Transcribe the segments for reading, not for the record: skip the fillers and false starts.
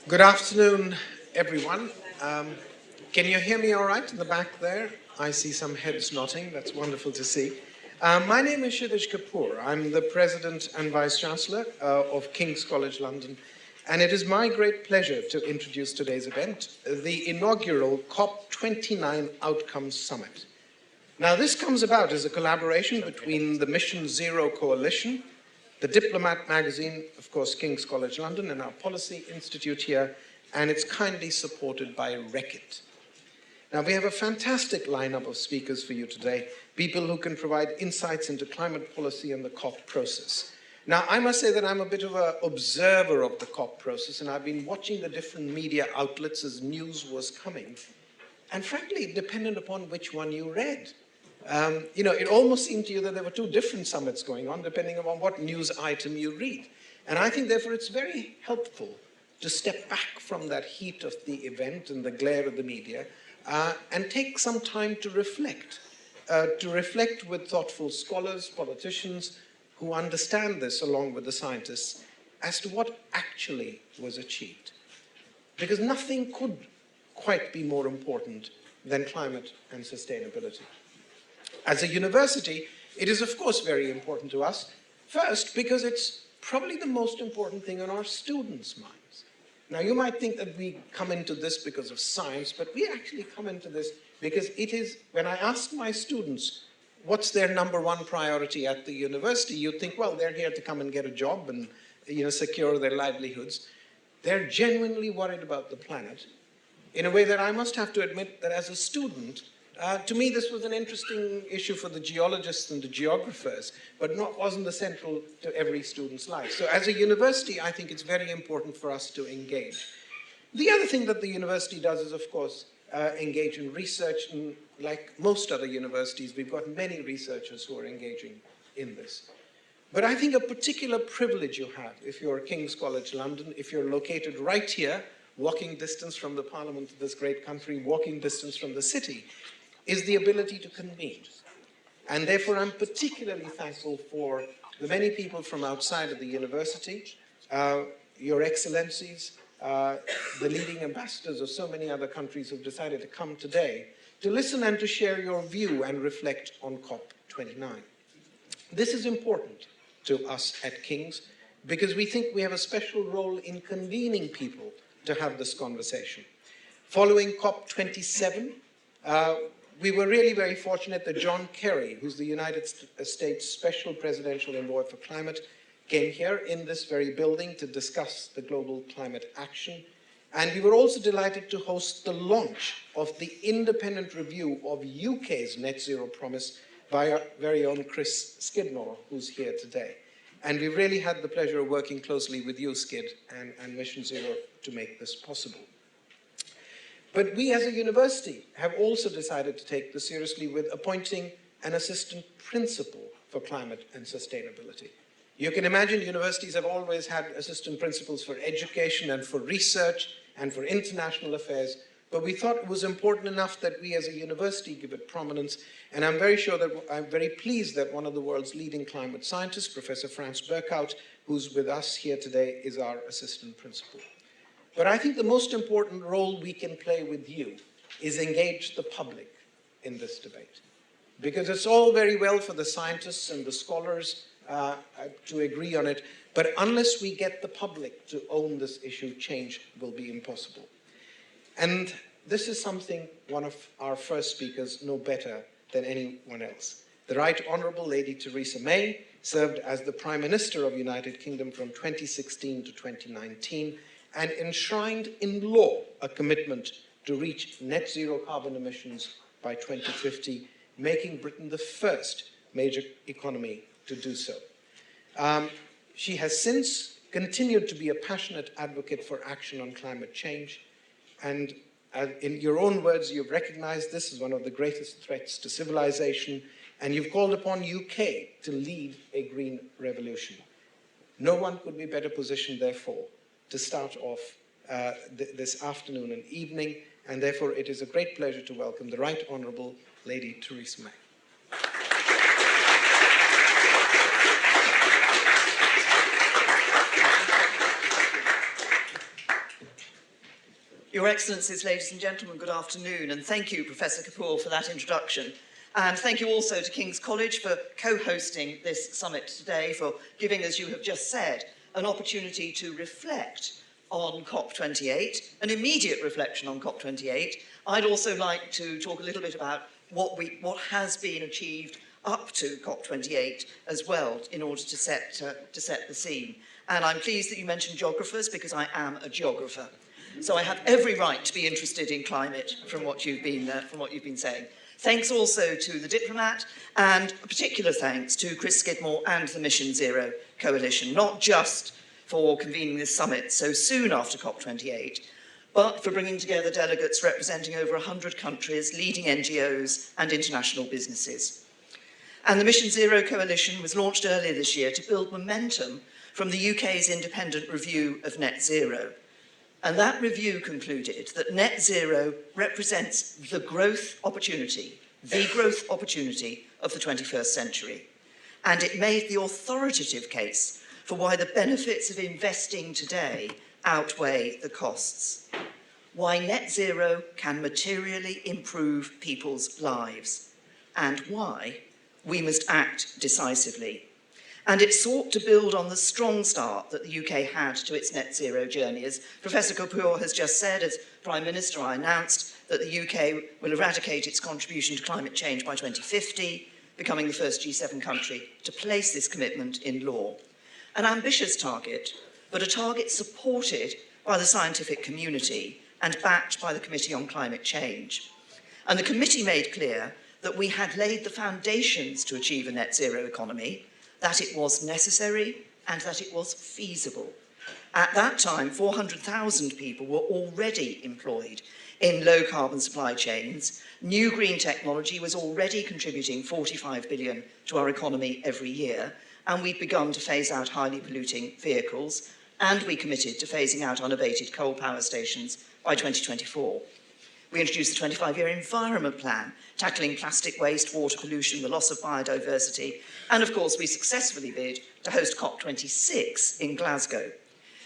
Good afternoon, everyone. Can you hear me all right in the back there? I see some heads nodding. That's wonderful to see. My name is Kshitij Kapoor. I'm the President and Vice-Chancellor of King's College London, and it is my great pleasure to introduce today's event, the inaugural COP29 Outcomes Summit. Now, this comes about as a collaboration between the Mission Zero Coalition, the Diplomat magazine, of course, King's College London, and our Policy Institute here, and it's kindly supported by Reckitt. Now, we have a fantastic lineup of speakers for you today, people who can provide insights into climate policy and the COP process. Now, I must say that I'm a bit of an observer of the COP process, and I've been watching the different media outlets as news was coming. And frankly, it depended upon which one you read. It almost seemed to you that there were two different summits going on, depending upon what news item you read. And I think, therefore, it's very helpful to step back from that heat of the event and the glare of the media and take some time to reflect with thoughtful scholars, politicians who understand this along with the scientists as to what actually was achieved. Because nothing could quite be more important than climate and sustainability. As a university, it is of course very important to us, first because it's probably the most important thing on our students' minds. Now you might think that we come into this because of science, but we actually come into this because it is, when I ask my students what's their number one priority at the university, you think, well, they're here to come and get a job and secure their livelihoods. They're genuinely worried about the planet in a way that I must have to admit that as a student, to me, this was an interesting issue for the geologists and the geographers, but wasn't essential to every student's life. So as a university, I think it's very important for us to engage. The other thing that the university does is, of course, engage in research. And like most other universities, we've got many researchers who are engaging in this. But I think a particular privilege you have if you're King's College London, if you're located right here, walking distance from the Parliament of this great country, walking distance from the city, is the ability to convene. And therefore, I'm particularly thankful for the many people from outside of the university, your excellencies, the leading ambassadors of so many other countries who've decided to come today to listen and to share your view and reflect on COP29. This is important to us at King's because we think we have a special role in convening people to have this conversation. Following COP27, we were really very fortunate that John Kerry, who's the United States Special Presidential Envoy for Climate, came here in this very building to discuss the global climate action. And we were also delighted to host the launch of the independent review of UK's net zero promise by our very own Chris Skidmore, who's here today. And we really had the pleasure of working closely with you, Skid, and Mission Zero to make this possible. But we as a university have also decided to take this seriously with appointing an assistant principal for climate and sustainability. You can imagine universities have always had assistant principals for education and for research and for international affairs, but we thought it was important enough that we as a university give it prominence, and I'm very pleased that one of the world's leading climate scientists, Professor Frans Berkhout, who's with us here today, is our assistant principal. But I think the most important role we can play with you is engage the public in this debate. Because it's all very well for the scientists and the scholars to agree on it, but unless we get the public to own this issue, change will be impossible. And this is something one of our first speakers know better than anyone else. The Right Honourable Lady Theresa May served as the Prime Minister of the United Kingdom from 2016 to 2019, and enshrined in law a commitment to reach net zero carbon emissions by 2050, making Britain the first major economy to do so. She has since continued to be a passionate advocate for action on climate change, and in your own words, you've recognized this as one of the greatest threats to civilization, and you've called upon UK to lead a green revolution. No one could be better positioned, therefore, to start off this afternoon and evening, and therefore it is a great pleasure to welcome the Right Honourable Lady Theresa May. Your Excellencies, ladies and gentlemen, good afternoon, and thank you, Professor Kapoor, for that introduction. And thank you also to King's College for co-hosting this summit today, for giving, as you have just said, an opportunity to reflect on COP28, an immediate reflection on COP28. I'd also like to talk a little bit about what has been achieved up to COP28 as well, in order to set the scene. And I'm pleased that you mentioned geographers, because I am a geographer. So I have every right to be interested in climate from what you've been saying. Thanks also to the Diplomat, and a particular thanks to Chris Skidmore and the Mission Zero Coalition, not just for convening this summit so soon after COP28, but for bringing together delegates representing over 100 countries, leading NGOs and international businesses. And the Mission Zero Coalition was launched earlier this year to build momentum from the UK's independent review of net zero. And that review concluded that net zero represents the growth opportunity of the 21st century. And it made the authoritative case for why the benefits of investing today outweigh the costs. Why net zero can materially improve people's lives. And why we must act decisively. And it sought to build on the strong start that the UK had to its net zero journey. As Professor Kapoor has just said, as Prime Minister, I announced that the UK will eradicate its contribution to climate change by 2050, becoming the first G7 country to place this commitment in law. An ambitious target, but a target supported by the scientific community and backed by the Committee on Climate Change. And the committee made clear that we had laid the foundations to achieve a net zero economy, that it was necessary and that it was feasible. At that time, 400,000 people were already employed in low-carbon supply chains. New green technology was already contributing 45 billion to our economy every year, and we'd begun to phase out highly polluting vehicles, and we committed to phasing out unabated coal power stations by 2024. We introduced the 25-year environment plan, tackling plastic waste, water pollution, the loss of biodiversity, and of course we successfully bid to host COP26 in Glasgow.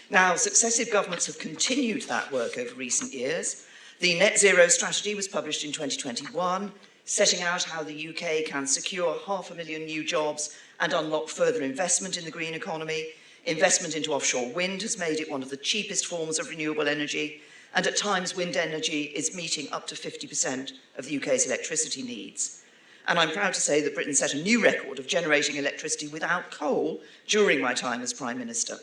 Now, successive governments have continued that work over recent years. The Net Zero Strategy was published in 2021, setting out how the UK can secure 500,000 new jobs and unlock further investment in the green economy. Investment into offshore wind has made it one of the cheapest forms of renewable energy, and at times wind energy is meeting up to 50% of the UK's electricity needs. And I'm proud to say that Britain set a new record of generating electricity without coal during my time as Prime Minister.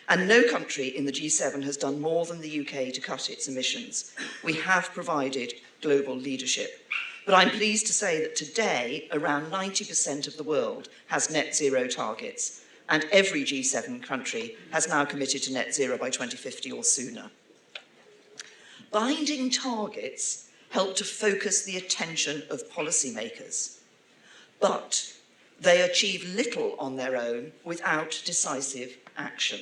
And no country in the G7 has done more than the UK to cut its emissions. We have provided global leadership. But I'm pleased to say that today, around 90% of the world has net zero targets, and every G7 country has now committed to net zero by 2050 or sooner. Binding targets help to focus the attention of policymakers, but they achieve little on their own without decisive action.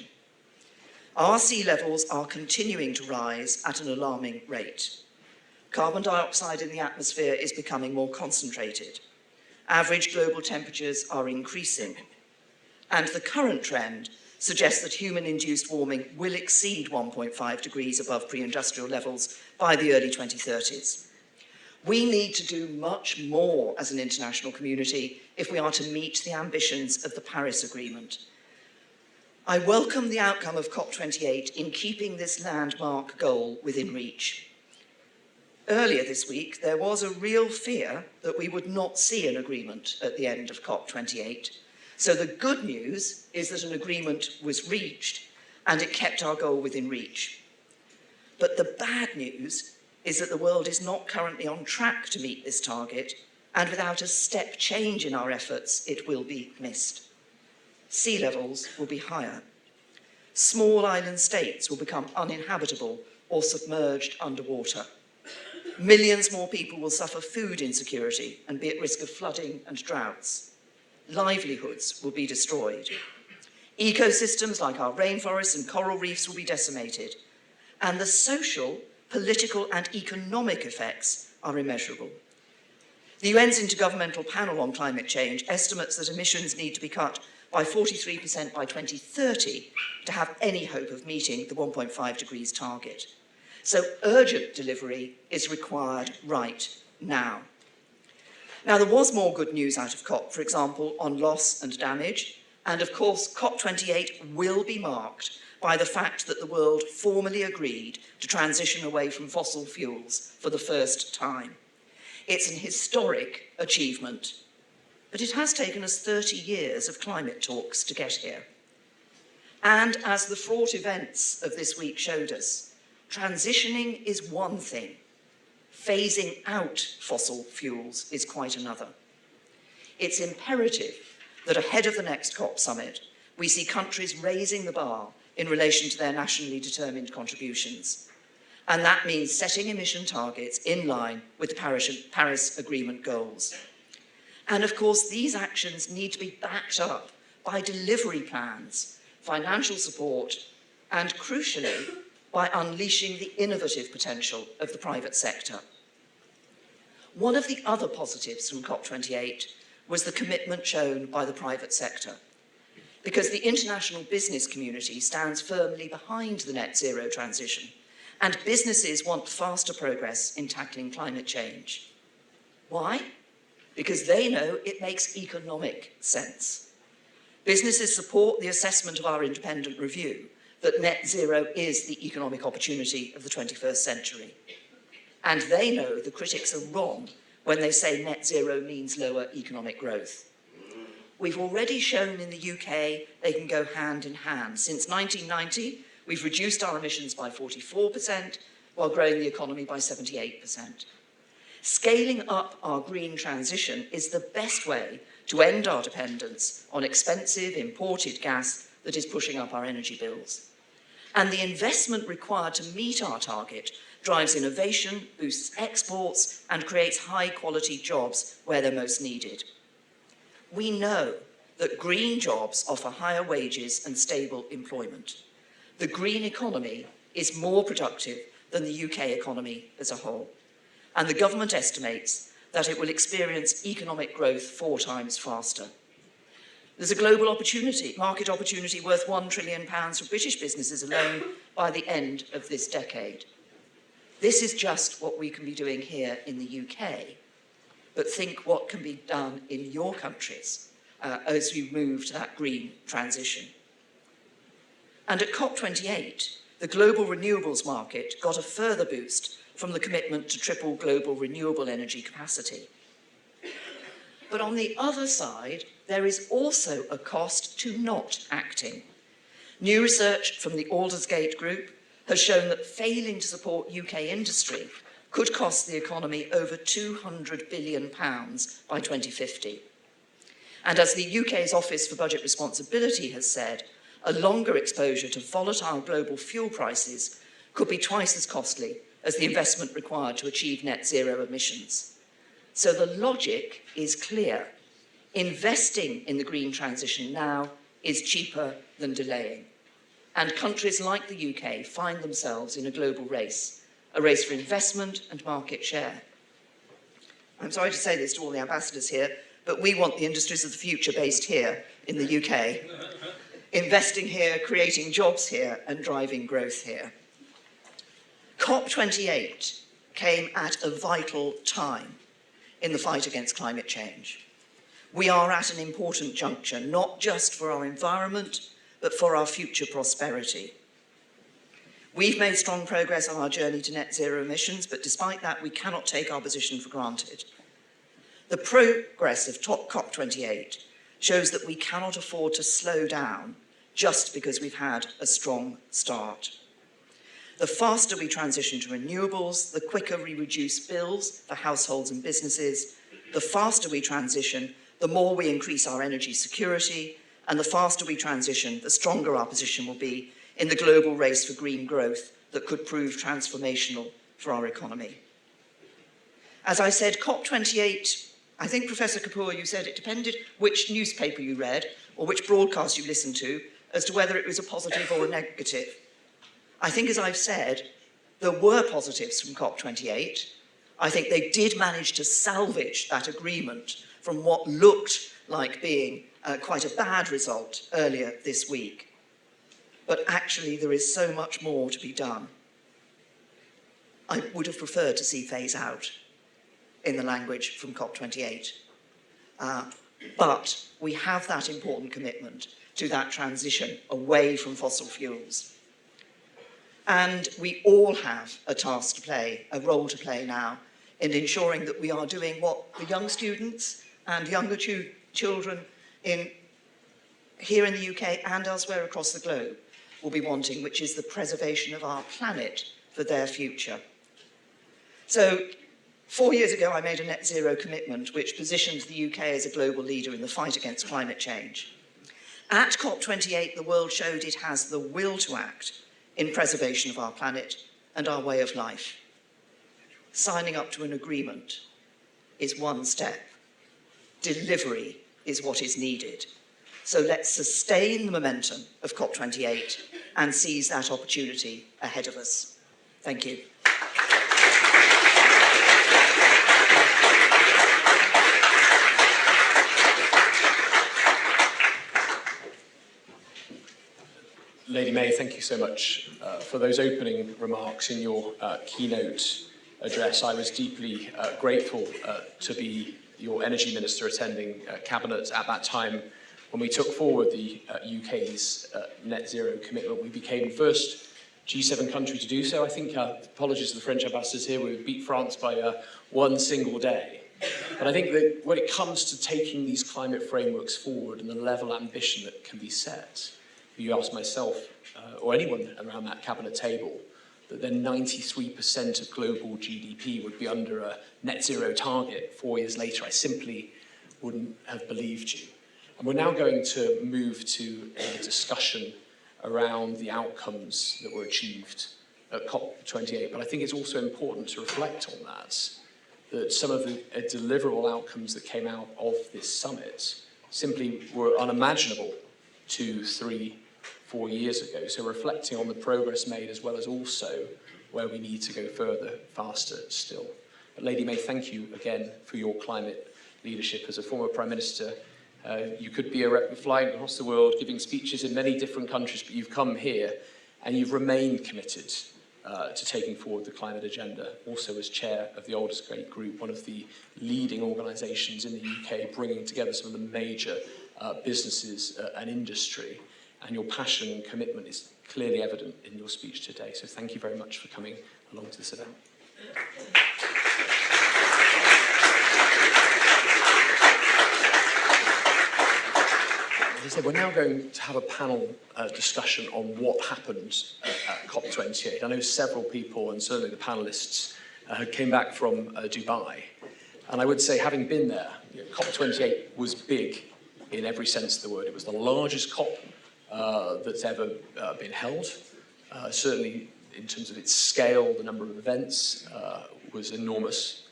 Our sea levels are continuing to rise at an alarming rate. Carbon dioxide in the atmosphere is becoming more concentrated. Average global temperatures are increasing, and the current trend suggests that human-induced warming will exceed 1.5 degrees above pre-industrial levels by the early 2030s. We need to do much more as an international community if we are to meet the ambitions of the Paris Agreement. I welcome the outcome of COP28 in keeping this landmark goal within reach. Earlier this week, there was a real fear that we would not see an agreement at the end of COP28. So the good news is that an agreement was reached and it kept our goal within reach. But the bad news is that the world is not currently on track to meet this target, and without a step change in our efforts, it will be missed. Sea levels will be higher. Small island states will become uninhabitable or submerged underwater. Millions more people will suffer food insecurity and be at risk of flooding and droughts. Livelihoods will be destroyed. Ecosystems like our rainforests and coral reefs will be decimated. And the social, political and economic effects are immeasurable. The UN's Intergovernmental Panel on Climate Change estimates that emissions need to be cut by 43% by 2030 to have any hope of meeting the 1.5 degrees target. So urgent delivery is required right now. Now, there was more good news out of COP, for example, on loss and damage. And of course, COP28 will be marked by the fact that the world formally agreed to transition away from fossil fuels for the first time. It's an historic achievement, but it has taken us 30 years of climate talks to get here. And as the fraught events of this week showed us, transitioning is one thing. Phasing out fossil fuels is quite another. It's imperative that ahead of the next COP summit, we see countries raising the bar in relation to their nationally determined contributions. And that means setting emission targets in line with the Paris Agreement goals. And of course, these actions need to be backed up by delivery plans, financial support, and crucially, by unleashing the innovative potential of the private sector. One of the other positives from COP28 was the commitment shown by the private sector, because the international business community stands firmly behind the net zero transition, and businesses want faster progress in tackling climate change. Why? Because they know it makes economic sense. Businesses support the assessment of our independent review that net zero is the economic opportunity of the 21st century. And they know the critics are wrong when they say net zero means lower economic growth. We've already shown in the UK they can go hand in hand. Since 1990, we've reduced our emissions by 44%, while growing the economy by 78%. Scaling up our green transition is the best way to end our dependence on expensive imported gas that is pushing up our energy bills. And the investment required to meet our target drives innovation, boosts exports, and creates high-quality jobs where they're most needed. We know that green jobs offer higher wages and stable employment. The green economy is more productive than the UK economy as a whole. And the government estimates that it will experience economic growth 4 times faster. There's a global opportunity, market opportunity worth £1 trillion for British businesses alone by the end of this decade. This is just what we can be doing here in the UK, but think what can be done in your countries as we move to that green transition. And at COP28, the global renewables market got a further boost from the commitment to triple global renewable energy capacity. But on the other side, there is also a cost to not acting. New research from the Aldersgate Group has shown that failing to support UK industry could cost the economy over £200 billion by 2050. And as the UK's Office for Budget Responsibility has said, a longer exposure to volatile global fuel prices could be twice as costly as the investment required to achieve net zero emissions. So the logic is clear. Investing in the green transition now is cheaper than delaying. And countries like the UK find themselves in a global race, a race for investment and market share. I'm sorry to say this to all the ambassadors here, but we want the industries of the future based here in the UK, investing here, creating jobs here, and driving growth here. COP28 came at a vital time in the fight against climate change. We are at an important juncture, not just for our environment, but for our future prosperity. We've made strong progress on our journey to net zero emissions, but despite that, we cannot take our position for granted. The progress of COP28 shows that we cannot afford to slow down just because we've had a strong start. The faster we transition to renewables, the quicker we reduce bills for households and businesses. The faster we transition, the more we increase our energy security, and the faster we transition, the stronger our position will be in the global race for green growth that could prove transformational for our economy. As I said, COP28, I think, Professor Kapoor, you said it depended which newspaper you read or which broadcast you listened to as to whether it was a positive or a negative. I think, as I've said, there were positives from COP28. I think they did manage to salvage that agreement from what looked like being quite a bad result earlier this week. But actually, there is so much more to be done. I would have preferred to see phase out in the language from COP28. But we have that important commitment to that transition away from fossil fuels. And we all have a task to play, a role to play now, in ensuring that we are doing what the young students and younger children here in the UK and elsewhere across the globe will be wanting, which is the preservation of our planet for their future. So 4 years ago, I made a net zero commitment which positioned the UK as a global leader in the fight against climate change. At COP28, the world showed it has the will to act in preservation of our planet and our way of life. Signing up to an agreement is one step. Delivery is what is needed. So let's sustain the momentum of COP28 and seize that opportunity ahead of us. Thank you. Lady May, thank you so much for those opening remarks in your keynote address. I was deeply grateful to be your Energy Minister attending Cabinet at that time when we took forward the UK's net zero commitment. We became the first G7 country to do so. I think, apologies to the French ambassadors here, we beat France by one single day. But I think that when it comes to taking these climate frameworks forward and the level of ambition that can be set, you ask myself or anyone around that cabinet table, that then 93% of global GDP would be under a net zero target 4 years later, I simply wouldn't have believed you. And we're now going to move to a discussion around the outcomes that were achieved at COP28. But I think it's also important to reflect on that some of the deliverable outcomes that came out of this summit simply were unimaginable 2, 3, 4 years ago. So reflecting on the progress made as well as also where we need to go further, faster still. But Lady May, thank you again for your climate leadership. As a former Prime Minister, you could be flying across the world, giving speeches in many different countries, but you've come here and you've remained committed to taking forward the climate agenda. Also as chair of the Oldest Great Group, one of the leading organisations in the UK, bringing together some of the major businesses and industry. And your passion and commitment is clearly evident in your speech today. So thank you very much for coming along to this event. As I said, we're now going to have a panel discussion on what happened at COP28. I know several people, and certainly the panellists, came back from Dubai. And I would say, having been there, COP28 was big in every sense of the word. It was the largest COP that's ever been held. Certainly in terms of its scale, the number of events was enormous,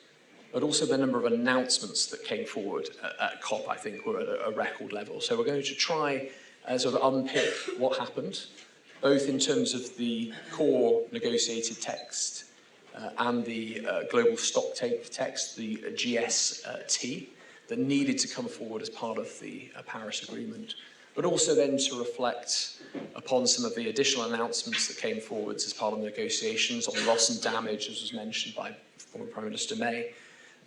but also the number of announcements that came forward at COP, I think, were at a record level. So we're going to try sort of unpick what happened, both in terms of the core negotiated text and the global stocktake text, the GST, that needed to come forward as part of the Paris Agreement, but also then to reflect upon some of the additional announcements that came forward as part of the negotiations on loss and damage, as was mentioned by former Prime Minister May,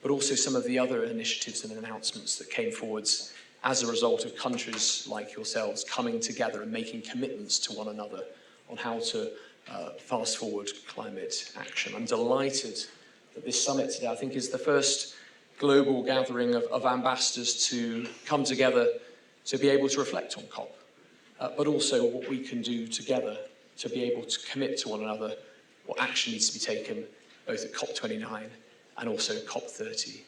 but also some of the other initiatives and announcements that came forwards as a result of countries like yourselves coming together and making commitments to one another on how to fast forward climate action. I'm delighted that this summit today, I think, is the first global gathering of ambassadors to come together to be able to reflect on COP, but also what we can do together to be able to commit to one another what action needs to be taken both at COP29 and also COP30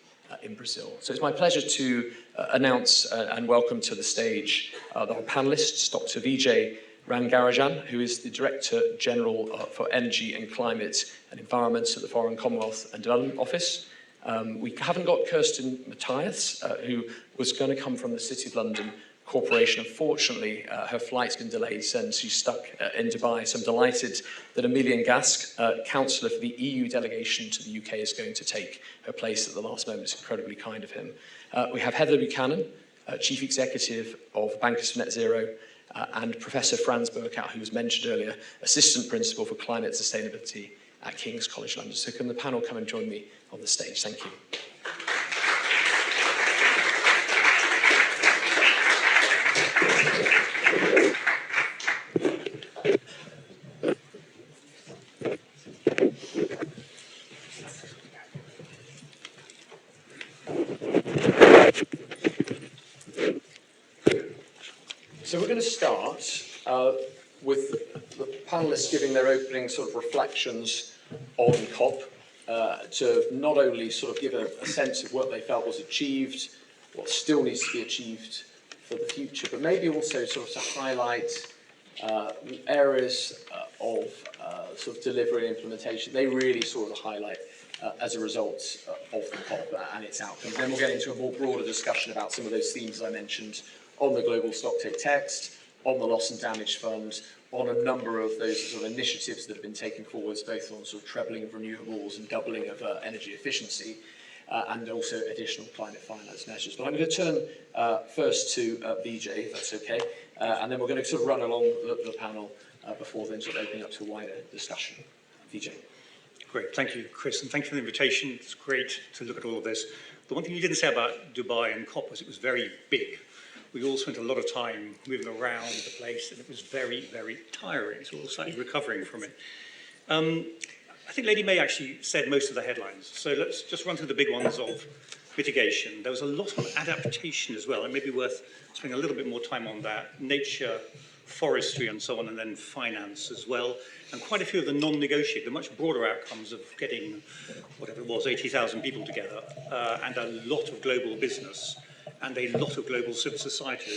in Brazil. So it's my pleasure to announce and welcome to the stage our panellists, Dr. Vijay Rangarajan, who is the Director General for Energy and Climate and Environment at the Foreign, Commonwealth and Development Office. We haven't got Kirsten Matthias, who was going to come from the City of London Corporation. Unfortunately, her flight's been delayed and she's stuck in Dubai. So I'm delighted that Emilien Gasc, Counsellor for the EU Delegation to the UK, is going to take her place at the last moment. It's incredibly kind of him. We have Heather Buchanan, Chief Executive of Bankers for Net Zero, and Professor Frans Berkhout, who was mentioned earlier, Assistant Principal for Climate Sustainability at King's College London. So can the panel come and join me on the stage? Thank you. So we're going to start with the panellists giving their opening sort of reflections on COP to not only sort of give a sense of what they felt was achieved, what still needs to be achieved for the future, but maybe also sort of to highlight areas of sort of delivery and implementation they really sort of highlight as a result of the COP and its outcomes. Then we'll get into a more broader discussion about some of those themes I mentioned on the global stocktake text, on the loss and damage fund, on a number of those sort of initiatives that have been taken forwards, both on sort of trebling of renewables and doubling of energy efficiency, and also additional climate finance measures. But I'm going to turn first to Vijay, if that's okay, and then we're going to sort of run along the panel before then sort of opening up to a wider discussion. Vijay. Great, thank you, Chris, and thank you for the invitation. It's great to look at all of this. The one thing you didn't say about Dubai and COP was it was very big. We all spent a lot of time moving around the place, and it was very, very tiring. So we're all slightly recovering from it. I think Lady May actually said most of the headlines. So let's just run through the big ones of mitigation. There was a lot on adaptation as well. It may be worth spending a little bit more time on that. Nature, forestry, and so on, and then finance as well. And quite a few of the non-negotiated, the much broader outcomes of getting, whatever it was, 80,000 people together, and a lot of global business, and a lot of global civil society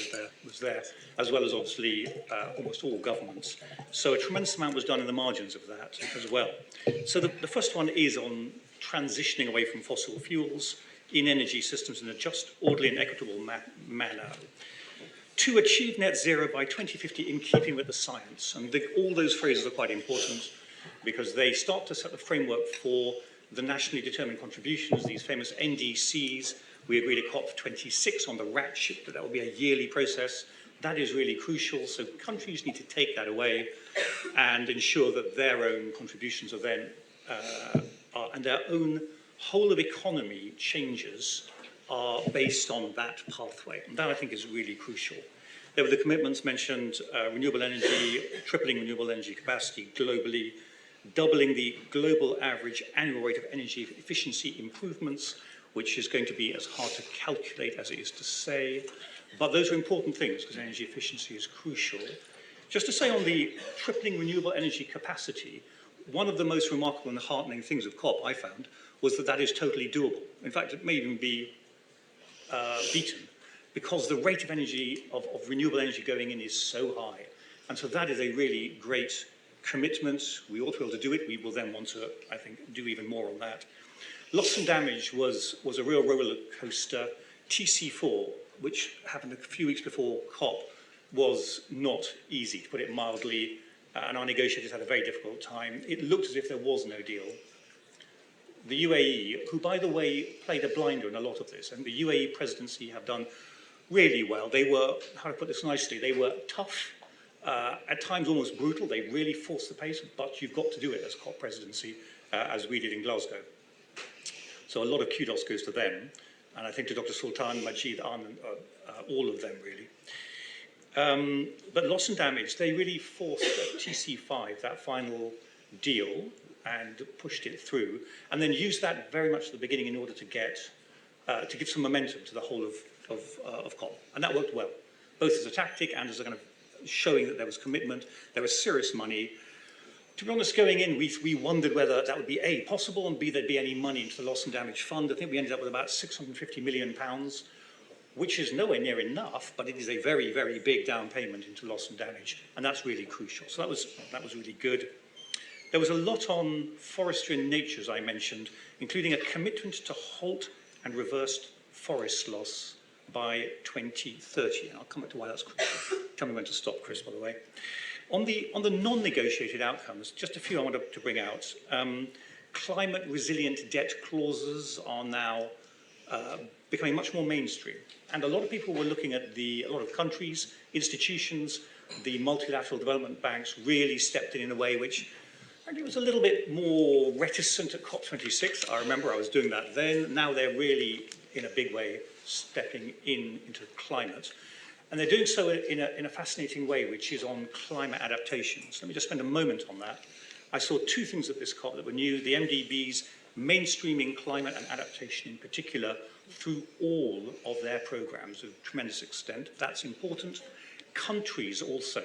was there, as well as obviously almost all governments. So a tremendous amount was done in the margins of that as well. So the first one is on transitioning away from fossil fuels in energy systems in a just, orderly and equitable manner to achieve net zero by 2050 in keeping with the science. And all those phrases are quite important because they start to set the framework for the nationally determined contributions, these famous NDCs. We agreed at COP26 on the ratchet that will be a yearly process. That is really crucial. So countries need to take that away and ensure that their own contributions are then, and their own whole of economy changes are based on that pathway. And that I think is really crucial. There were the commitments mentioned, renewable energy, tripling renewable energy capacity globally, doubling the global average annual rate of energy efficiency improvements, which is going to be as hard to calculate as it is to say. But those are important things because energy efficiency is crucial. Just to say on the tripling renewable energy capacity, one of the most remarkable and heartening things of COP, I found, was that that is totally doable. In fact, it may even be beaten because the rate of energy, of renewable energy going in is so high. And so that is a really great commitment. We ought to be able to do it. We will then want to, I think, do even more on that. Loss and damage was a real roller coaster. TC4, which happened a few weeks before COP, was not easy, to put it mildly, and our negotiators had a very difficult time. It looked as if there was no deal. The UAE, who, by the way, played a blinder in a lot of this, and the UAE presidency have done really well. They were, how to put this nicely, they were tough, at times almost brutal. They really forced the pace, but you've got to do it as COP presidency, as we did in Glasgow. So a lot of kudos goes to them, and I think to Dr. Sultan, Majid, all of them really. But loss and damage, they really forced TC5, that final deal, and pushed it through, and then used that very much at the beginning in order to get, to give some momentum to the whole of COP, and that worked well, both as a tactic and as a kind of showing that there was commitment, there was serious money. To be honest, going in, we wondered whether that would be A, possible, and B, there'd be any money into the loss and damage fund. I think we ended up with about £650 million, which is nowhere near enough, but it is a very, very big down payment into loss and damage, and that's really crucial. So that was really good. There was a lot on forestry and nature, as I mentioned, including a commitment to halt and reverse forest loss by 2030. And I'll come back to why that's crucial. Tell me when to stop, Chris, by the way. On the non-negotiated outcomes, just a few I wanted to bring out. Climate resilient debt clauses are now becoming much more mainstream. And a lot of people were looking at a lot of countries, institutions, the multilateral development banks really stepped in a way which And it was a little bit more reticent at COP26. I remember I was doing that then. Now they're really, in a big way, stepping into climate. And they're doing so in a fascinating way, which is on climate adaptation. So let me just spend a moment on that. I saw two things at this COP that were new. The MDBs mainstreaming climate and adaptation in particular through all of their programs to a tremendous extent. That's important. Countries also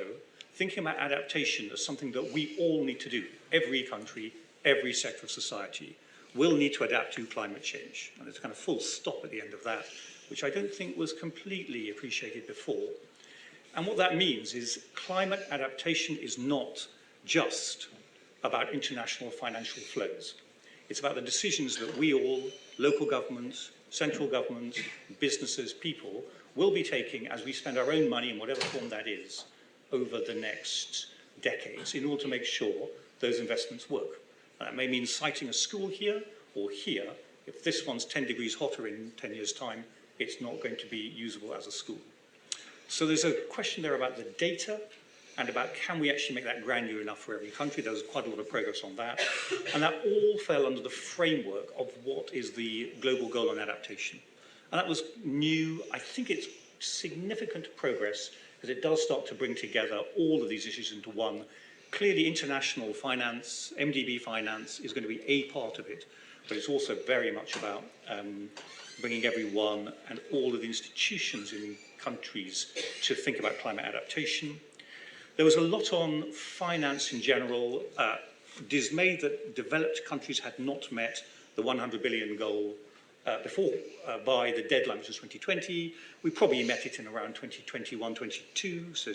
thinking about adaptation as something that we all need to do. Every country, every sector of society will need to adapt to climate change. And there's kind of full stop at the end of that, which I don't think was completely appreciated before. And what that means is climate adaptation is not just about international financial flows. It's about the decisions that we all, local governments, central governments, businesses, people, will be taking as we spend our own money in whatever form that is over the next decades in order to make sure those investments work. And that may mean siting a school here or here. If this one's 10 degrees hotter in 10 years' time, it's not going to be usable as a school. So there's a question there about the data and about can we actually make that granular enough for every country. There was quite a lot of progress on that. And that all fell under the framework of what is the global goal on adaptation. And that was new. I think it's significant progress because it does start to bring together all of these issues into one. Clearly, international finance, MDB finance, is going to be a part of it, but it's also very much about bringing everyone and all of the institutions in countries to think about climate adaptation. There was a lot on finance in general, dismayed that developed countries had not met the 100 billion goal before, by the deadline, which was 2020. We probably met it in around 2021, 22. So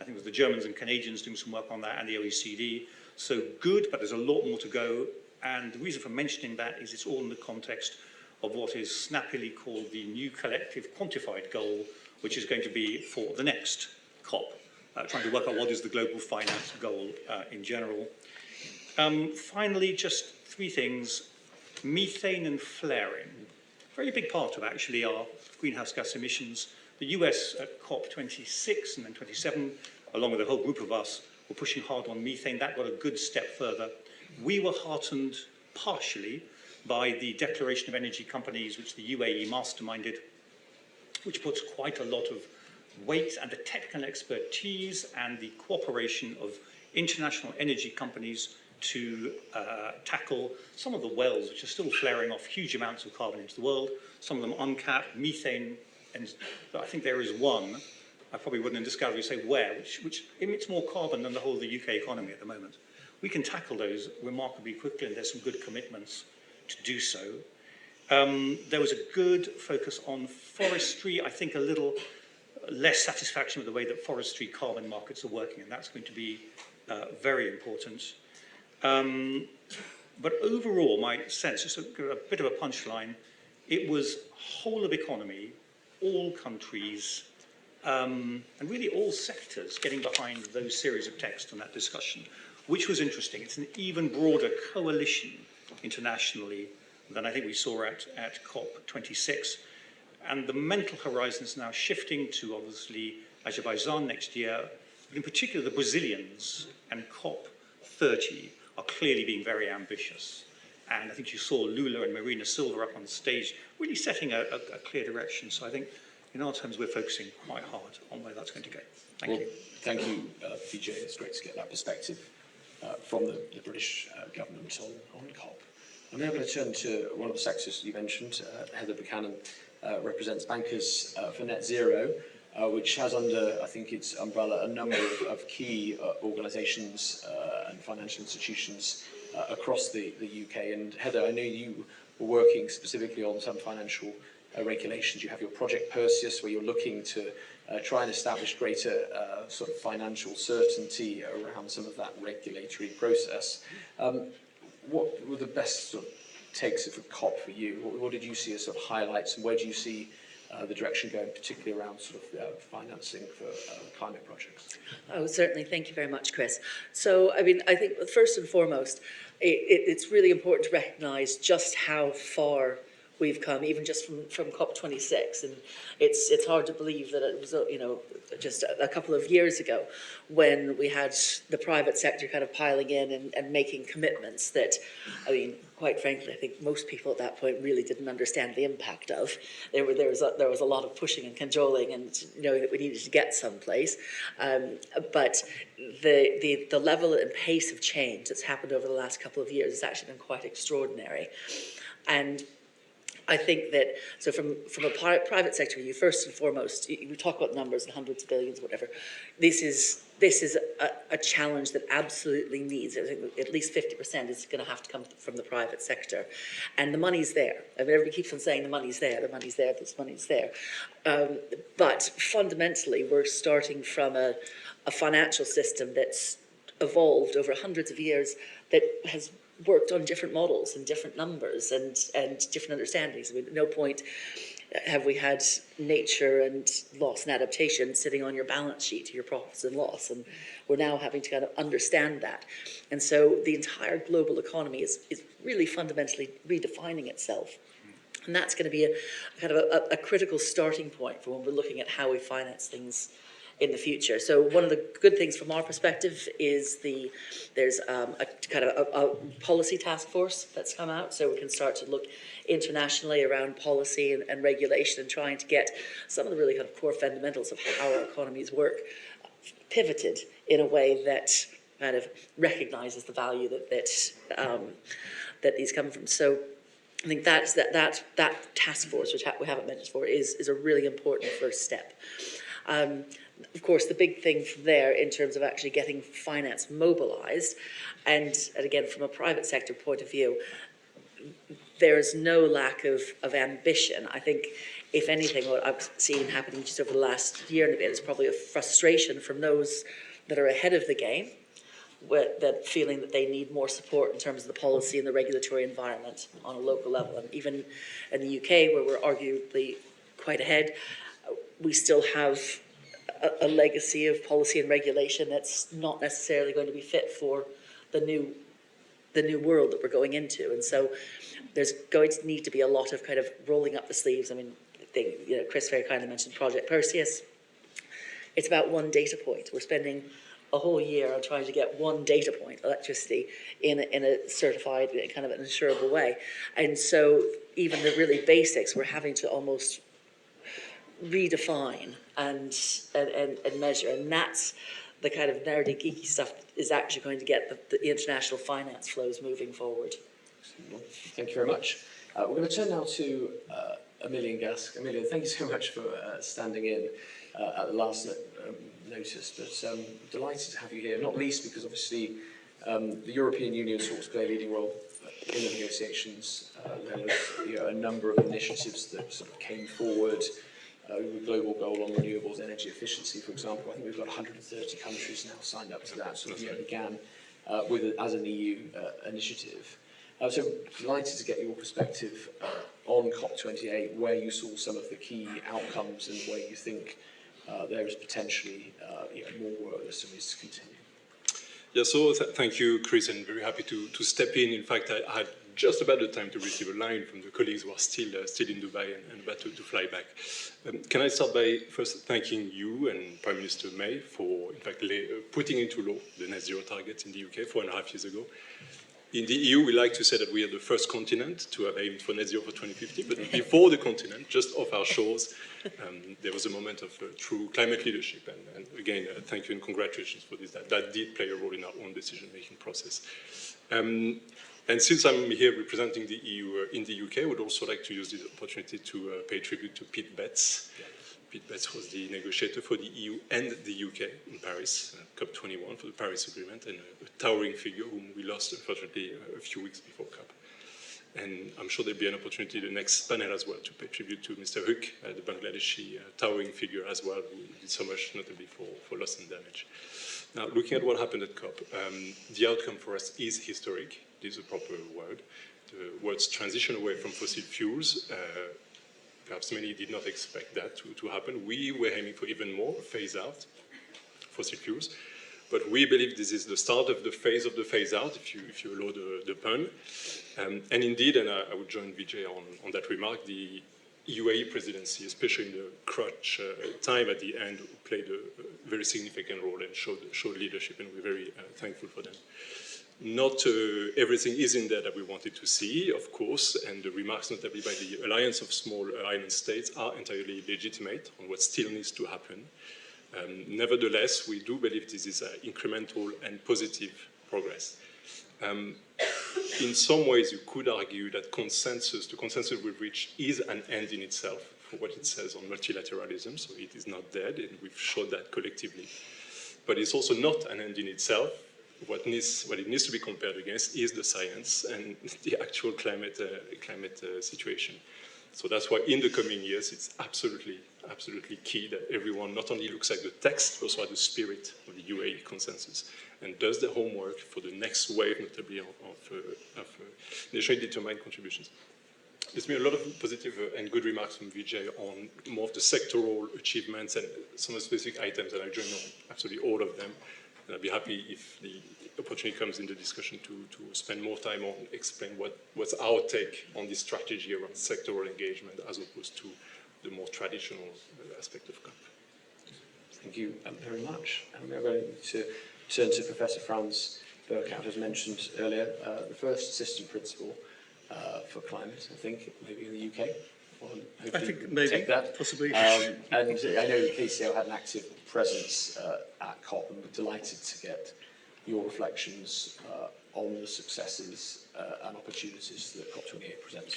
I think it was the Germans and Canadians doing some work on that and the OECD. So good, but there's a lot more to go. And the reason for mentioning that is it's all in the context of what is snappily called the new collective quantified goal, which is going to be for the next COP, trying to work out what is the global finance goal in general. Finally, just three things. Methane and flaring, very big part of actually our greenhouse gas emissions. The US at COP26 and then 27, along with a whole group of us, were pushing hard on methane. That got a good step further. We were heartened partially by the Declaration of Energy Companies, which the UAE masterminded, which puts quite a lot of weight and the technical expertise and the cooperation of international energy companies to tackle some of the wells which are still flaring off huge amounts of carbon into the world, some of them uncapped, methane, and I think there is one, I probably wouldn't in this gallery say where, which emits more carbon than the whole of the UK economy at the moment. We can tackle those remarkably quickly and there's some good commitments to do so. There was a good focus on forestry, I think a little less satisfaction with the way that forestry carbon markets are working, and that's going to be very important. But overall, my sense, just a bit of a punchline, it was whole of economy, all countries, and really all sectors getting behind those series of texts and that discussion, which was interesting. It's an even broader coalition internationally than I think we saw at COP26. And the mental horizon is now shifting to, obviously, Azerbaijan next year, but in particular the Brazilians and COP30 are clearly being very ambitious. And I think you saw Lula and Marina Silva up on the stage, really setting a clear direction. So I think in our terms, we're focusing quite hard on where that's going to go. Thank you. Thank you, Vijay. It's great to get that perspective from the British government on COP. I'm now going to turn to one of the sectors you mentioned. Heather Buchanan represents Bankers for Net Zero, which has under, I think, its umbrella a number of key organisations and financial institutions across the UK. And Heather, I know you were working specifically on some financial regulations. You have your Project Perseus, where you're looking to try and establish greater sort of financial certainty around some of that regulatory process. What were the best sort of takes of the COP for you? What did you see as sort of highlights, and where do you see the direction going, particularly around sort of financing for climate projects? Oh, certainly. Thank you very much, Chris. So, I mean, I think first and foremost, it's really important to recognise just how far we've come, even just from COP26, and it's hard to believe that it was just a couple of years ago when we had the private sector kind of piling in and making commitments that, I mean, quite frankly, I think most people at that point really didn't understand the impact of. There was a lot of pushing and cajoling and knowing that we needed to get someplace, but the level and pace of change that's happened over the last couple of years has actually been quite extraordinary. And I think that, so from a private sector view, first and foremost, we talk about numbers and hundreds of billions, whatever. This is a challenge that absolutely needs, I think at least 50% is going to have to come from the private sector. And the money's there. I mean, everybody keeps on saying the money's there, the money's there, this money's there. But fundamentally, we're starting from a financial system that's evolved over hundreds of years that has worked on different models and different numbers and different understandings. I mean, at no point have we had nature and loss and adaptation sitting on your balance sheet, your profits and loss, and we're now having to kind of understand that. And so the entire global economy is really fundamentally redefining itself. And that's going to be a critical starting point for when we're looking at how we finance things in the future. So one of the good things from our perspective is there's a kind of a policy task force that's come out, so we can start to look internationally around policy and regulation and trying to get some of the really kind of core fundamentals of how our economies work pivoted in a way that kind of recognises the value that these come from. So I think that task force, which we haven't mentioned before, is a really important first step. Of course, the big thing from there in terms of actually getting finance mobilised, and again, from a private sector point of view, there is no lack of ambition. I think, if anything, what I've seen happening just over the last year and a bit is probably a frustration from those that are ahead of the game, that feeling that they need more support in terms of the policy and the regulatory environment on a local level. And even in the UK, where we're arguably quite ahead, we still have a legacy of policy and regulation that's not necessarily going to be fit for the new world that we're going into. And so there's going to need to be a lot of kind of rolling up the sleeves. I mean, Chris very kindly mentioned Project Perseus. It's about one data point. We're spending a whole year on trying to get one data point, electricity, in a certified, kind of an insurable way. And so even the really basics, we're having to almost redefine and measure, and that's the kind of nerdy, geeky stuff that is actually going to get the international finance flows moving forward. Thank you very much. We're going to turn now to Emilien Gasc. Emilien, thank you so much for standing in at the last notice, but delighted to have you here, not least because obviously the European Union sought to play a leading role in the negotiations. There was a number of initiatives that sort of came forward. The global goal on renewables energy efficiency, for example. I think we've got 130 countries now signed up to that. So it began as an EU initiative. So delighted to get your perspective on COP28, where you saw some of the key outcomes and where you think there is potentially more work that still needs to continue. Yeah, so thank you, Chris, and very happy to step in. In fact, I had just about the time to receive a line from the colleagues who are still in Dubai and about to fly back. Can I start by first thanking you and Prime Minister May for, in fact, putting into law the net zero targets in the UK 4.5 years ago. In the EU, we like to say that we are the first continent to have aimed for net zero for 2050, but before the continent, just off our shores, there was a moment of true climate leadership. And again, thank you and congratulations for this. That did play a role in our own decision-making process. And since I'm here representing the EU in the UK, I would also like to use this opportunity to pay tribute to Pete Betts. Yeah. Pete Betts was the negotiator for the EU and the UK in Paris, COP21 for the Paris Agreement, and a towering figure whom we lost, unfortunately, a few weeks before COP. And I'm sure there'll be an opportunity in the next panel as well to pay tribute to Mr. Hook, the Bangladeshi towering figure as well, who did so much, notably for loss and damage. Now, looking at what happened at COP, the outcome for us is historic. This is a proper word. The words transition away from fossil fuels. Perhaps many did not expect that to happen. We were aiming for even more, phase out fossil fuels. But we believe this is the start of the phase out, if you allow the pun. And indeed, and I would join Vijay on that remark, the UAE presidency, especially in the crunch time at the end, played a very significant role and showed leadership, and we're very thankful for them. Not everything is in there that we wanted to see, of course, and the remarks notably by the Alliance of Small Island States are entirely legitimate on what still needs to happen. Nevertheless, we do believe this is incremental and positive progress. In some ways, you could argue that the consensus we've reached is an end in itself for what it says on multilateralism, so it is not dead, and we've showed that collectively. But it's also not an end in itself. What it needs to be compared against is the science and the actual climate situation. So that's why in the coming years, it's absolutely key that everyone not only looks at the text, but also at the spirit of the UAE consensus and does the homework for the next wave, notably of nationally determined contributions. There's been a lot of positive and good remarks from Vijay on more of the sectoral achievements and some of the specific items, and I join on absolutely all of them. And I'd be happy if the opportunity comes in the discussion to spend more time on explain what's our take on this strategy around sectoral engagement as opposed to the more traditional aspect of COP. Thank you very much. And we're going to turn to Professor Frans Berkhout, as mentioned earlier, the first assistant principal for climate, I think, maybe in the UK. I think maybe, possibly. And I know the KCO had an active presence at COP, and we're delighted to get your reflections on the successes and opportunities that COP28 presents.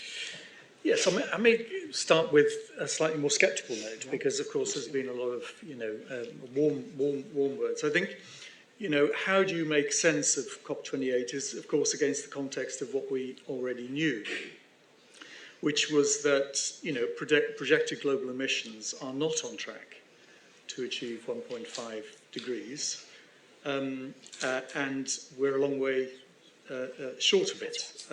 Yes, I may start with a slightly more sceptical note, because of course there's been a lot of, warm words. I think, how do you make sense of COP28 is, of course, against the context of what we already knew, which was that, projected global emissions are not on track to achieve 1.5 degrees, and we're a long way short of it.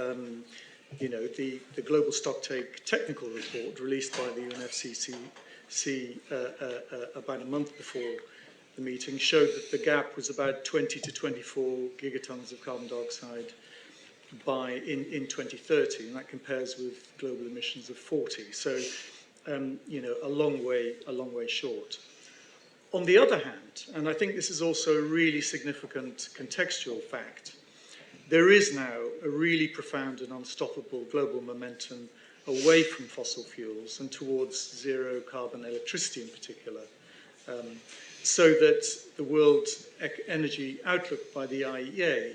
The Global Stocktake technical report released by the UNFCCC about a month before the meeting showed that the gap was about 20 to 24 gigatons of carbon dioxide in 2030, and that compares with global emissions of 40. So, a long way short. On the other hand, and I think this is also a really significant contextual fact, there is now a really profound and unstoppable global momentum away from fossil fuels and towards zero carbon electricity in particular. So that the World Energy Outlook by the IEA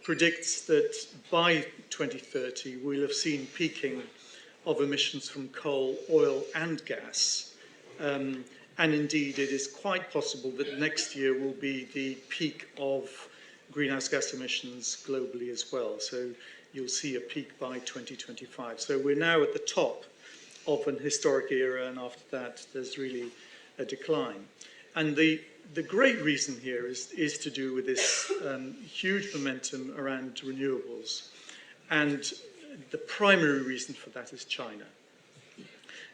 predicts that by 2030 we'll have seen peaking of emissions from coal, oil and gas. And indeed it is quite possible that next year will be the peak of greenhouse gas emissions globally as well. So you'll see a peak by 2025. So we're now at the top of an historic era, and after that there's really a decline. And the great reason here is to do with this huge momentum around renewables. And the primary reason for that is China.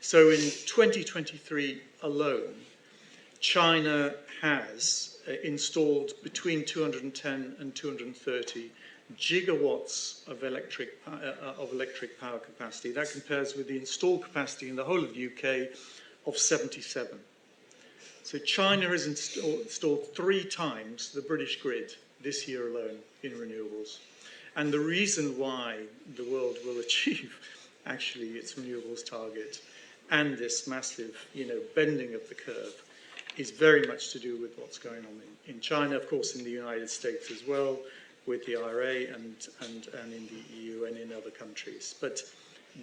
So in 2023 alone, China has installed between 210 and 230 gigawatts of electric power capacity. That compares with the installed capacity in the whole of the UK of 77. So China has installed 3 times the British grid this year alone in renewables. And the reason why the world will achieve actually its renewables target and this massive, bending of the curve is very much to do with what's going on in China, of course in the United States as well, with the IRA and in the EU and in other countries. But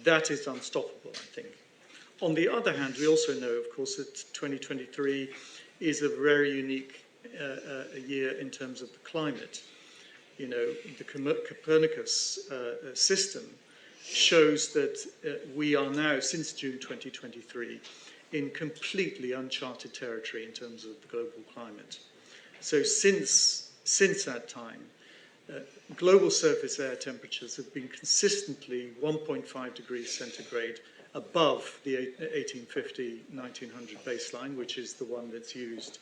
that is unstoppable, I think. On the other hand, we also know, of course, that 2023 is a very unique year in terms of the climate. The Copernicus system shows that we are now, since June 2023, in completely uncharted territory in terms of the global climate. So since that time, global surface air temperatures have been consistently 1.5 degrees centigrade above the 1850-1900 baseline, which is the one that's used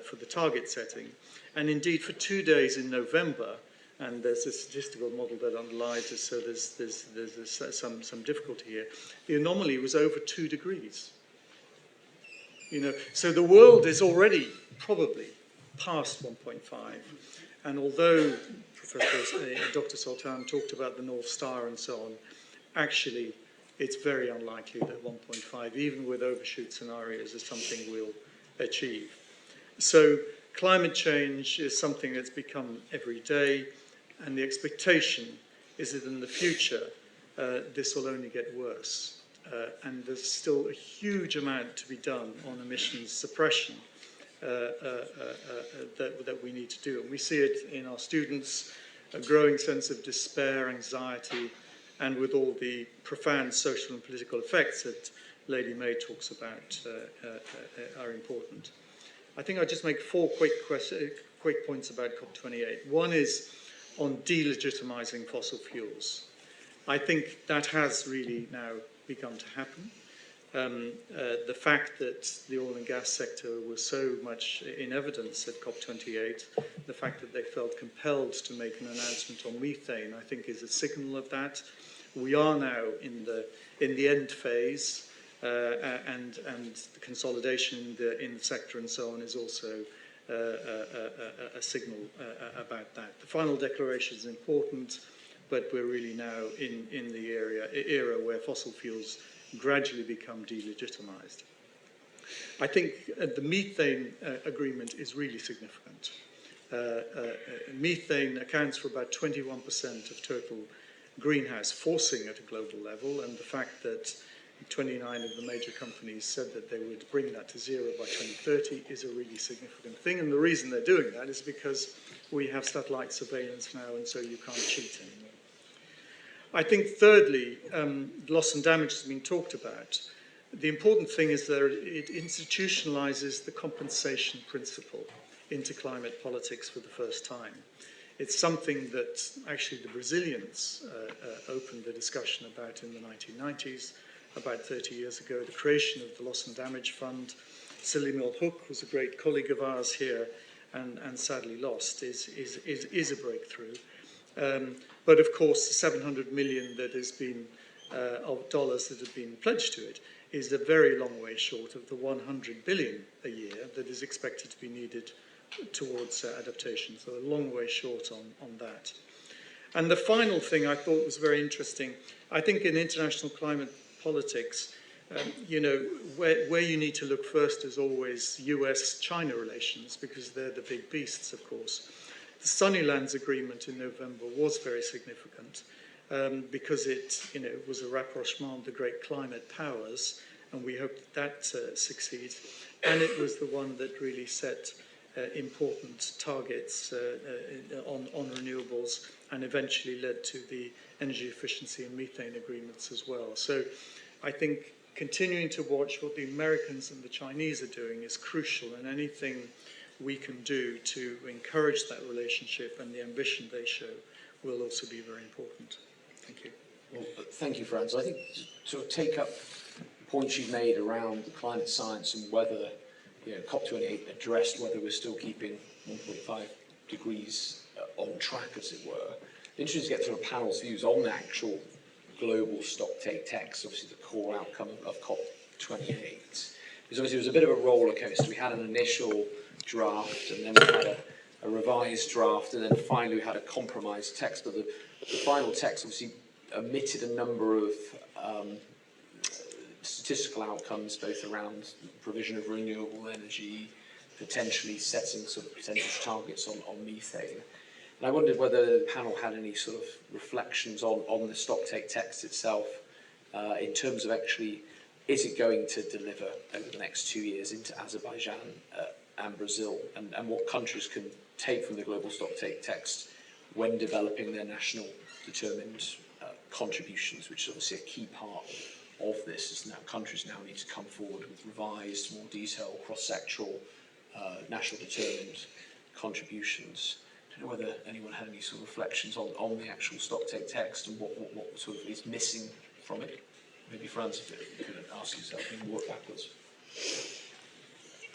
for the target setting. And indeed, for 2 days in November, and there's a statistical model that underlies this, so there's some difficulty here, the anomaly was over 2 degrees. You know, so the world is already probably past 1.5. And although Dr. Sultan talked about the North Star and so on, actually it's very unlikely that 1.5, even with overshoot scenarios, is something we'll achieve. So climate change is something that's become every day, and the expectation is that in the future this will only get worse. And there's still a huge amount to be done on emissions suppression that we need to do. And we see it in our students, a growing sense of despair, anxiety, and with all the profound social and political effects that Lady May talks about are important. I think I'll just make 4 quick points about COP28. One is on delegitimizing fossil fuels. I think that has really now begun to happen. The fact that the oil and gas sector was so much in evidence at COP28, the fact that they felt compelled to make an announcement on methane, I think is a signal of that. We are now in the end phase, and the consolidation in the sector and so on is also a signal about that. The final declaration is important, but we're really now in the era where fossil fuels gradually become delegitimized. I think the methane agreement is really significant. Methane accounts for about 21% of total greenhouse forcing at a global level, and the fact that 29 of the major companies said that they would bring that to zero by 2030 is a really significant thing. And the reason they're doing that is because we have satellite surveillance now, and so you can't cheat anymore. I think thirdly, loss and damage has been talked about. The important thing is that it institutionalizes the compensation principle into climate politics for the first time. It's something that actually the Brazilians opened the discussion about in the 1990s, about 30 years ago, the creation of the Loss and Damage Fund. Suleymanov was a great colleague of ours here and sadly lost, is a breakthrough. But of course, the 700 million that has been of dollars that have been pledged to it is a very long way short of the 100 billion a year that is expected to be needed towards adaptation. So a long way short on that. And the final thing I thought was very interesting, I think in international climate politics, you know, where you need to look first is always US-China relations, because they're the big beasts, of course. The Sunnylands Agreement in November was very significant because it, you know, was a rapprochement of the great climate powers, and we hope that succeeds. And it was the one that really set important targets on renewables, and eventually led to the energy efficiency and methane agreements as well. So I think continuing to watch what the Americans and the Chinese are doing is crucial, and anything we can do to encourage that relationship and the ambition they show will also be very important. Thank you. Well, thank you, Frans. I think to sort of take up points you've made around the climate science and whether, you know, COP28 addressed whether we're still keeping 1.5 degrees on track, as it were. Interesting to get sort of panel's views on the actual global stocktake text, obviously the core outcome of COP28. Because obviously it was a bit of a roller coaster. We had an initial draft, and then we had a revised draft, and then finally we had a compromise text. But the final text obviously omitted a number of statistical outcomes, both around provision of renewable energy, potentially setting sort of percentage targets on methane. And I wondered whether the panel had any sort of reflections on the stocktake text itself in terms of actually, is it going to deliver over the next 2 years into Azerbaijan and Brazil, and what countries can take from the global stocktake text when developing their national determined contributions, which is obviously a key part of this. Is now countries now need to come forward with revised, more detailed, cross-sectoral, national determined contributions. I don't know whether anyone had any sort of reflections on the actual stocktake text and what sort of is missing from it. Maybe Frans, if you could ask yourself and work backwards.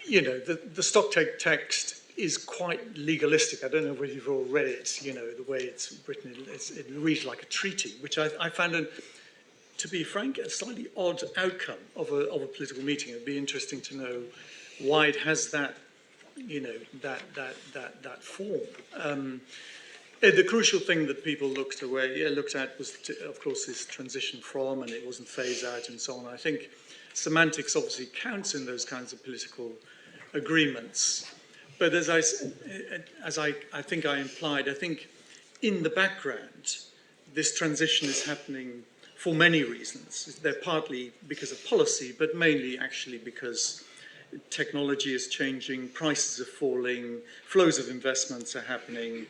you know, the stocktake text is quite legalistic. I don't know whether you've all read it, you know, the way it's written, it reads like a treaty, which I found, to be frank, a slightly odd outcome of a political meeting. It'd be interesting to know why it has that, you know, that form. The crucial thing that people looked at was, of course, this transition from, and it wasn't phase out and so on. I think semantics obviously counts in those kinds of political agreements. But as I think I implied, I think in the background, this transition is happening for many reasons. They're partly because of policy, but mainly actually because technology is changing, prices are falling, flows of investments are happening.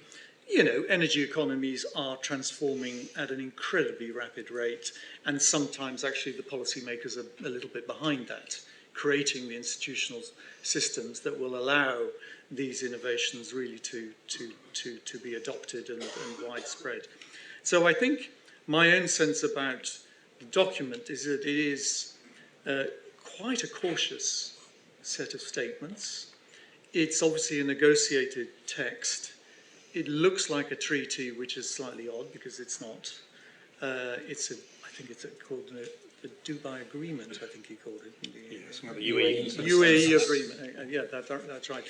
You know, energy economies are transforming at an incredibly rapid rate, and sometimes actually the policymakers are a little bit behind that, creating the institutional systems that will allow these innovations really to be adopted and widespread. So I think my own sense about the document is that it is quite a cautious set of statements. It's obviously a negotiated text. It looks like a treaty, which is slightly odd because it's not. I think it's called the Dubai Agreement, I think he called it. The UAE. UAE Agreement, yeah, that's right.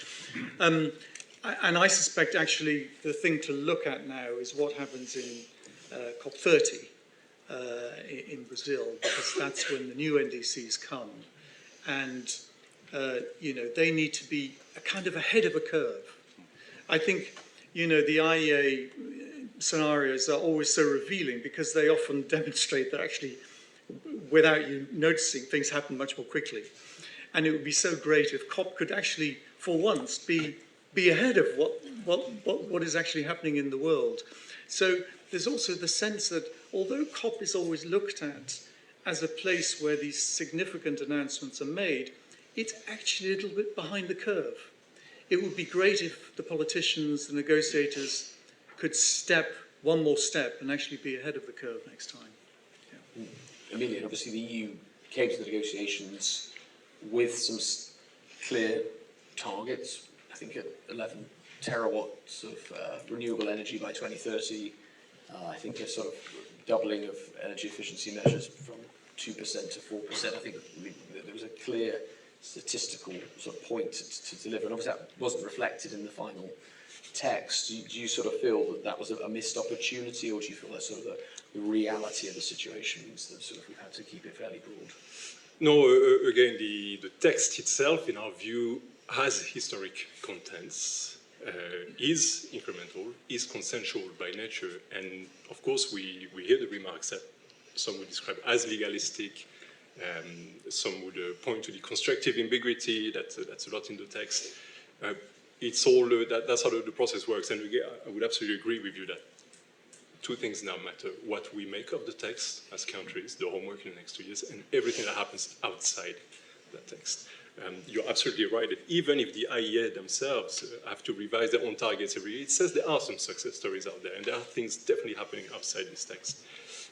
And I suspect actually the thing to look at now is what happens in COP30 in Brazil, because that's when the new NDCs come. And, you know, they need to be a kind of ahead of a curve. I think, you know, the IEA scenarios are always so revealing because they often demonstrate that actually, without you noticing, things happen much more quickly. And it would be so great if COP could actually, for once, be ahead of what is actually happening in the world. So there's also the sense that although COP is always looked at as a place where these significant announcements are made, it's actually a little bit behind the curve. It would be great if the politicians, the negotiators, could step one more step and actually be ahead of the curve next time. Yeah. Emilien, obviously the EU came to the negotiations with some clear targets. I think at 11 terawatts of renewable energy by 2030. I think a sort of doubling of energy efficiency measures from 2% to 4%. I think there was a clear statistical sort of point to deliver, and obviously that wasn't reflected in the final text. Do you sort of feel that that was a missed opportunity, or do you feel that sort of the reality of the situation means that sort of we've had to keep it fairly broad? No, again, the text itself, in our view, has historic contents, is incremental, is consensual by nature, and of course we hear the remarks that some would describe as legalistic. Some would point to the constructive ambiguity, that's a lot in the text. It's all, that's how the process works, and again, I would absolutely agree with you that two things now matter: what we make of the text as countries, the homework in the next 2 years, and everything that happens outside that text. You're absolutely right that even if the IEA themselves have to revise their own targets every year, it says there are some success stories out there, and there are things definitely happening outside this text.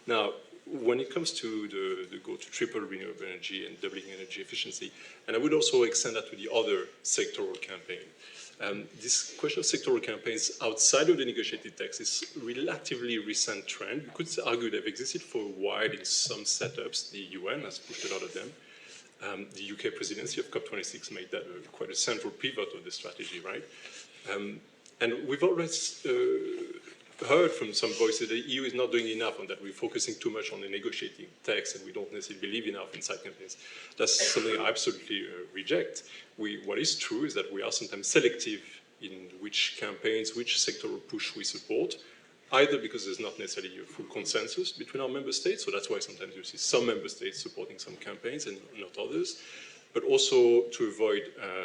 Now, when it comes to the goal to triple renewable energy and doubling energy efficiency, and I would also extend that to the other sectoral campaign. This question of sectoral campaigns outside of the negotiated text is a relatively recent trend. We could argue they've existed for a while in some setups. The UN has pushed a lot of them. The UK presidency of COP26 made that quite a central pivot of the strategy, right? And we've always heard from some voices that the EU is not doing enough on that. We're focusing too much on the negotiating text and we don't necessarily believe enough in side campaigns. That's something I absolutely reject. What is true is that we are sometimes selective in which campaigns, which sectoral push we support, either because there's not necessarily a full consensus between our member states, so that's why sometimes you see some member states supporting some campaigns and not others, but also to avoid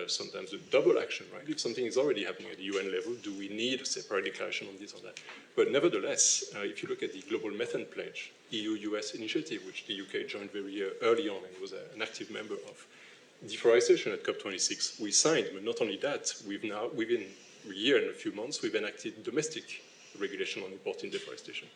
sometimes a double action, right? If something is already happening at the UN level, do we need a separate declaration on this or that? But nevertheless, if you look at the Global Methane Pledge, EU-US initiative, which the UK joined very early on and was an active member of, deforestation at COP26, we signed, but not only that, we've now, within a year and a few months, we've enacted domestic regulation on importing deforestation.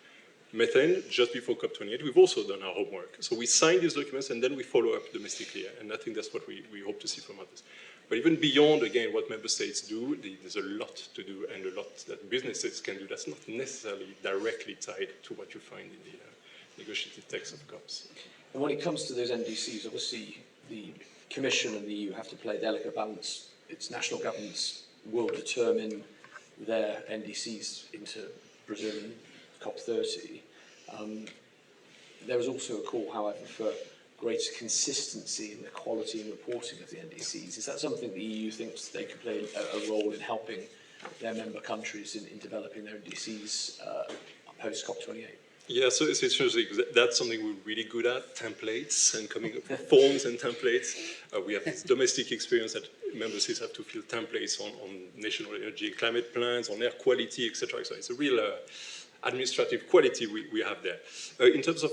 methane just before COP28. We've also done our homework. So we sign these documents and then we follow up domestically, and I think that's what we hope to see from others. But even beyond, again, what member states do, there's a lot to do and a lot that businesses can do that's not necessarily directly tied to what you find in the negotiated text of COPs. And when it comes to those NDCs, obviously the Commission and the EU have to play a delicate balance. Its national governments will determine their NDCs into Brazil and COP30. There was also a call, however, for greater consistency in the quality and reporting of the NDCs. Is that something the EU thinks they could play a role in helping their member countries in developing their NDCs post COP28? Yeah, so it's interesting. That's something we're really good at, templates and coming up with forms and templates. We have this domestic experience that member states have to fill templates on national energy and climate plans, on air quality, etc. So it's a real administrative quality we have there. In terms of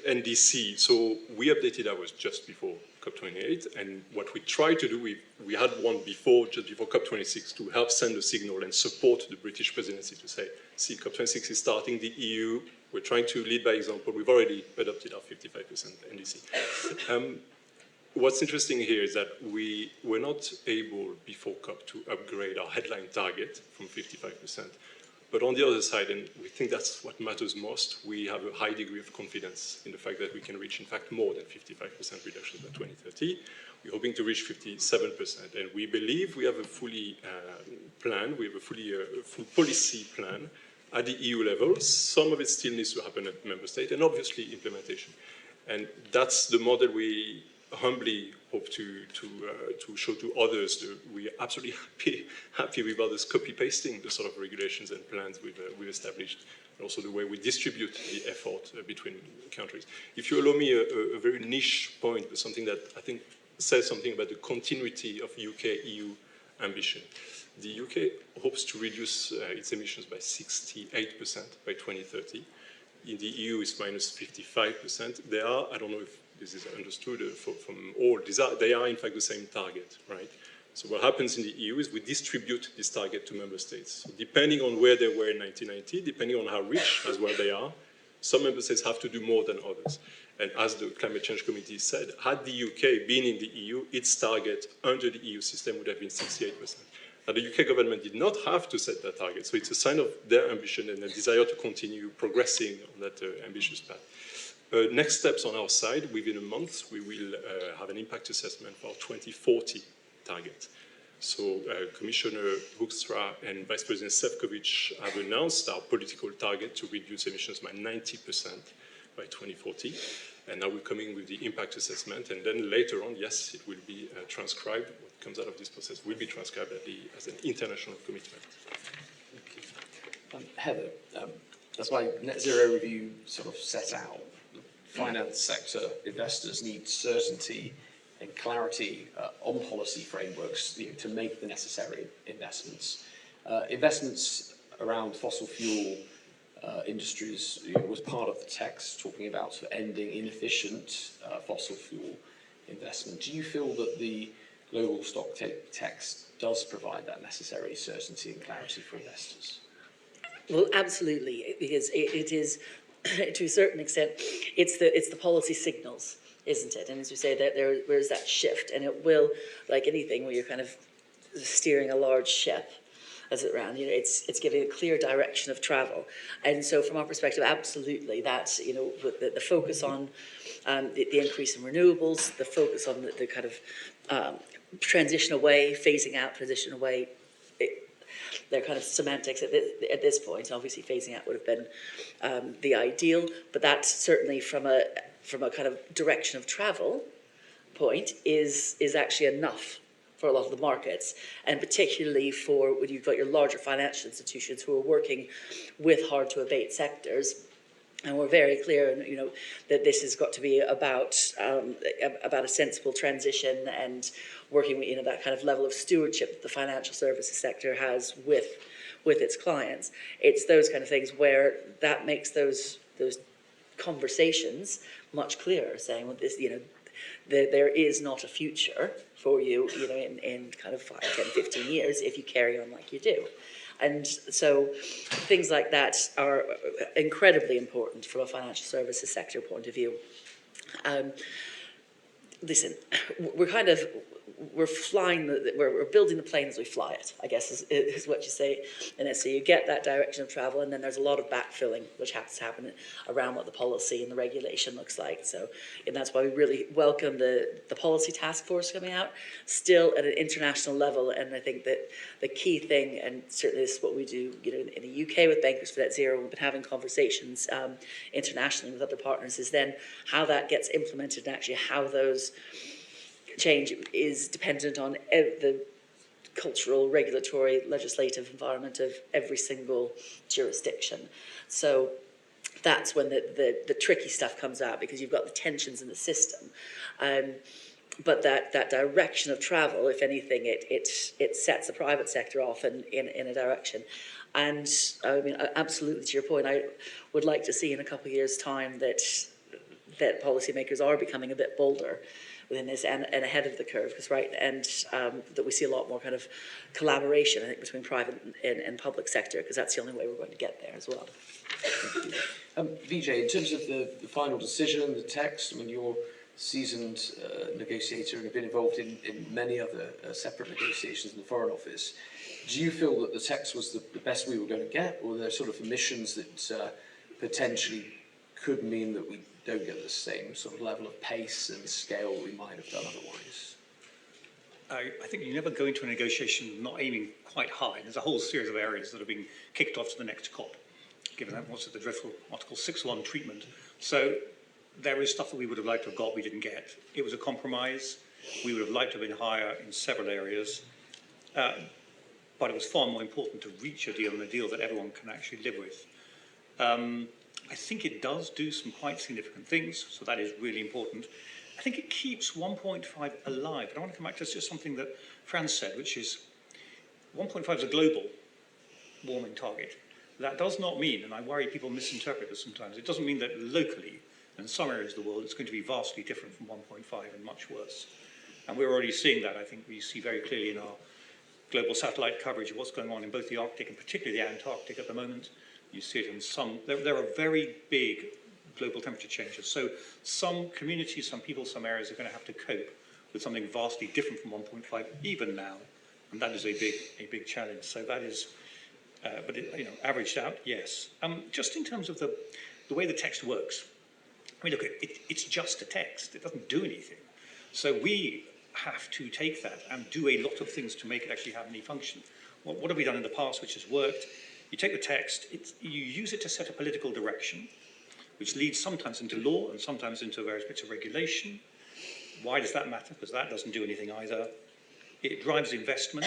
NDC, so we updated ours just before COP28, and what we tried to do, we had one before, just before COP26, to help send a signal and support the British presidency to say, see, COP26 is starting, the EU, we're trying to lead by example, we've already adopted our 55% NDC. What's interesting here is that we were not able before COP to upgrade our headline target from 55%. But on the other side, and we think that's what matters most, we have a high degree of confidence in the fact that we can reach, in fact, more than 55% reduction by 2030. We're hoping to reach 57%, and we believe we have a fully plan, we have a full policy plan at the EU level. Some of it still needs to happen at member state, and obviously implementation. And that's the model we humbly hope to show to others. We are absolutely happy with others copy-pasting the sort of regulations and plans we've established, and also the way we distribute the effort between countries. If you allow me a very niche point, but something that I think says something about the continuity of UK-EU ambition. The UK hopes to reduce its emissions by 68% by 2030. In the EU, it's minus 55%. They are, I don't know if this is understood from all, they are in fact the same target, right? So what happens in the EU is we distribute this target to member states. So depending on where they were in 1990, depending on how rich as well they are, some member states have to do more than others. And as the Climate Change Committee said, had the UK been in the EU, its target under the EU system would have been 68%. Now, the UK government did not have to set that target, so it's a sign of their ambition and a desire to continue progressing on that ambitious path. Next steps on our side, within a month, we will have an impact assessment for our 2040 target. So Commissioner Hoekstra and Vice President Šefčovič have announced our political target to reduce emissions by 90% by 2040. And now we're coming with the impact assessment, and then later on, yes, it will be transcribed. What comes out of this process will be transcribed as an international commitment. Heather, that's why Net Zero Review sort of set out. The finance sector investors need certainty and clarity on policy frameworks to make the necessary investments. Investments around fossil fuel industries was part of the text talking about ending inefficient fossil fuel investment. Do you feel that the global stocktake text does provide that necessary certainty and clarity for investors? Well, absolutely, because it is, to a certain extent, it's the policy signals, isn't it? And as you say, that there is that shift, and it will, like anything where you're kind of steering a large ship as it ran, it's giving a clear direction of travel. And so from our perspective, absolutely, that, the focus on the increase in renewables, the focus on the kind of transition away, phasing out, transition away, they're kind of semantics at this point. Obviously, phasing out would have been the ideal, but that certainly from a kind of direction of travel point is actually enough for a lot of the markets, and particularly for when you've got your larger financial institutions who are working with hard-to-abate sectors. And we're very clear, that this has got to be about a sensible transition and working with, that kind of level of stewardship that the financial services sector has with its clients. It's those kind of things where that makes those conversations much clearer, saying, well, this, there is not a future for you, in kind of 5, 10, 15 years if you carry on like you do. And so things like that are incredibly important from a financial services sector point of view. Listen, we're flying, we're building the plane as we fly it, I guess is what you say in it. So you get that direction of travel, and then there's a lot of backfilling which has to happen around what the policy and the regulation looks like. So, and that's why we really welcome the policy task force coming out, still at an international level. And I think that the key thing, and certainly this is what we do, in the UK with Bankers for Net Zero, we've been having conversations internationally with other partners, is then how that gets implemented and actually how those change is dependent on the cultural, regulatory, legislative environment of every single jurisdiction. So that's when the tricky stuff comes out, because you've got the tensions in the system. But that direction of travel, if anything, it sets the private sector off in a direction. And I mean, absolutely to your point, I would like to see in a couple of years' time that policymakers are becoming a bit bolder within this and ahead of the curve, because that we see a lot more kind of collaboration, I think, between private and public sector, because that's the only way we're going to get there as well. Vijay, in terms of the final decision, the text, I mean, you're a seasoned negotiator and have been involved in many other separate negotiations in the Foreign Office. Do you feel that the text was the best we were going to get, or are there sort of omissions that potentially could mean that we don't get the same sort of level of pace and scale we might have done otherwise? I think you never go into a negotiation not aiming quite high. There's a whole series of areas that are being kicked off to the next COP, given that what's the dreadful Article 6.1 treatment. So there is stuff that we would have liked to have got, we didn't get. It was a compromise. We would have liked to have been higher in several areas. But it was far more important to reach a deal, and a deal that everyone can actually live with. I think it does do some quite significant things, so that is really important. I think it keeps 1.5 alive. But I want to come back to just something that Frans said, which is 1.5 is a global warming target. That does not mean, and I worry people misinterpret this sometimes, it doesn't mean that locally, in some areas of the world, it's going to be vastly different from 1.5 and much worse. And we're already seeing that. I think we see very clearly in our global satellite coverage of what's going on in both the Arctic and particularly the Antarctic at the moment. You see it in some, there are very big global temperature changes. So some communities, some people, some areas are going to have to cope with something vastly different from 1.5 even now. And that is a big challenge. So that is, but it, averaged out, yes. Just in terms of the way the text works, I mean, look, it's just a text. It doesn't do anything. So we have to take that and do a lot of things to make it actually have any function. What have we done in the past which has worked? You take the text, you use it to set a political direction, which leads sometimes into law and sometimes into various bits of regulation. Why does that matter? Because that doesn't do anything either. It drives investment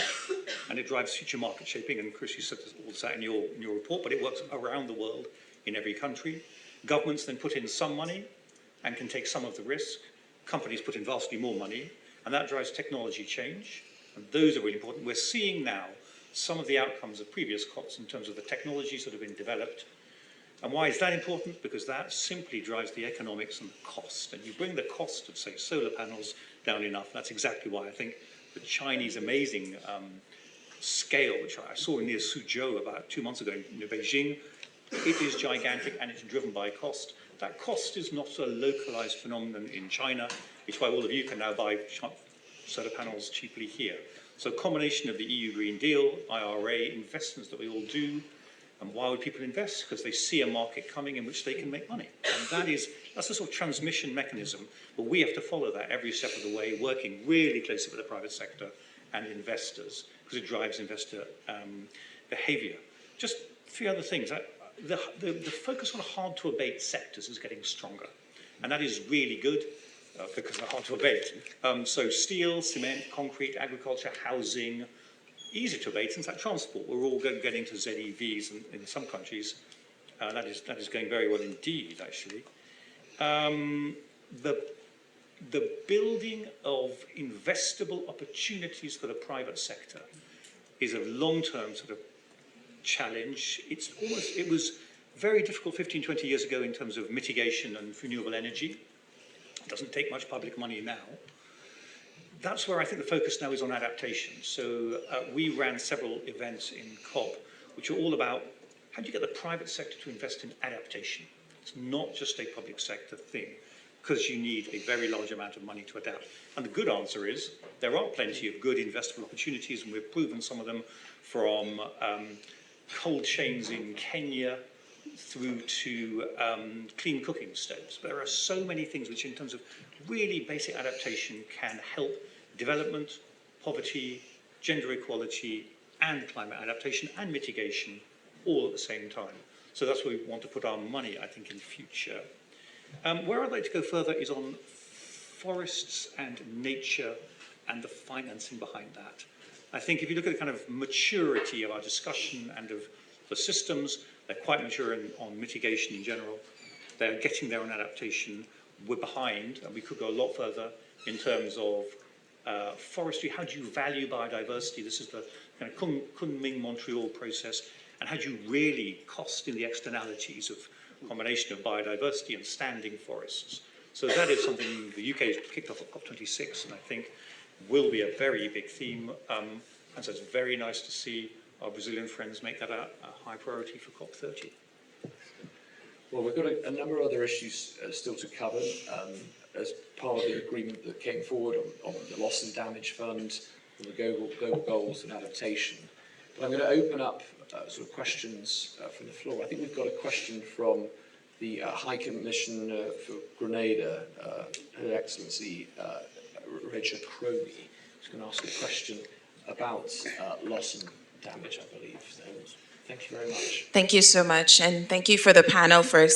and it drives future market shaping. And Chris, you said all that in your report, but it works around the world in every country. Governments then put in some money and can take some of the risk. Companies put in vastly more money, and that drives technology change. And those are really important. We're seeing now some of the outcomes of previous COPs in terms of the technologies that have been developed. And why is that important? Because that simply drives the economics and the cost. And you bring the cost of, say, solar panels down enough. That's exactly why I think the Chinese amazing scale, which I saw near Suzhou about 2 months ago in Beijing, it is gigantic and it's driven by cost. That cost is not a localized phenomenon in China. It's why all of you can now buy solar panels cheaply here. So a combination of the EU Green Deal, IRA, investments that we all do. And why would people invest? Because they see a market coming in which they can make money. And that's the sort of transmission mechanism. But we have to follow that every step of the way, working really closely with the private sector and investors, because it drives investor behavior. Just a few other things. The focus on hard-to-abate sectors is getting stronger. And that is really good. Because they're hard to abate. So steel, cement, concrete, agriculture, housing, easy to abate. In fact, transport, we're all getting to ZEVs in some countries. That is going very well indeed, actually. The building of investable opportunities for the private sector is a long-term sort of challenge. It was very difficult 15, 20 years ago in terms of mitigation and renewable energy. It doesn't take much public money now. That's where I think the focus now is on adaptation. So we ran several events in COP which are all about how do you get the private sector to invest in adaptation. It's not just a public sector thing, because you need a very large amount of money to adapt. And the good answer is there are plenty of good investment opportunities, and we've proven some of them, from cold chains in Kenya through to clean cooking stoves. But there are so many things which, in terms of really basic adaptation, can help development, poverty, gender equality, and climate adaptation and mitigation all at the same time. So that's where we want to put our money, I think, in the future. Where I'd like to go further is on forests and nature and the financing behind that. I think if you look at the kind of maturity of our discussion and of the systems, they're quite mature on mitigation in general. They're getting there on adaptation. We're behind, and we could go a lot further in terms of forestry. How do you value biodiversity? This is the kind of Kunming-Montreal process. And how do you really cost in the externalities of a combination of biodiversity and standing forests? So that is something the UK has kicked off at COP26, and I think will be a very big theme. And so it's very nice to see our Brazilian friends make that a high priority for COP30. Well, we've got a number of other issues still to cover as part of the agreement that came forward on the loss and damage fund, on the global goals and adaptation. But I'm going to open up sort of questions from the floor. I think we've got a question from the High Commissioner for Grenada, Her Excellency Richard Crowley, who's going to ask a question about loss and damage, I believe. So, thank you very much. Thank you so much, and thank you for the panel for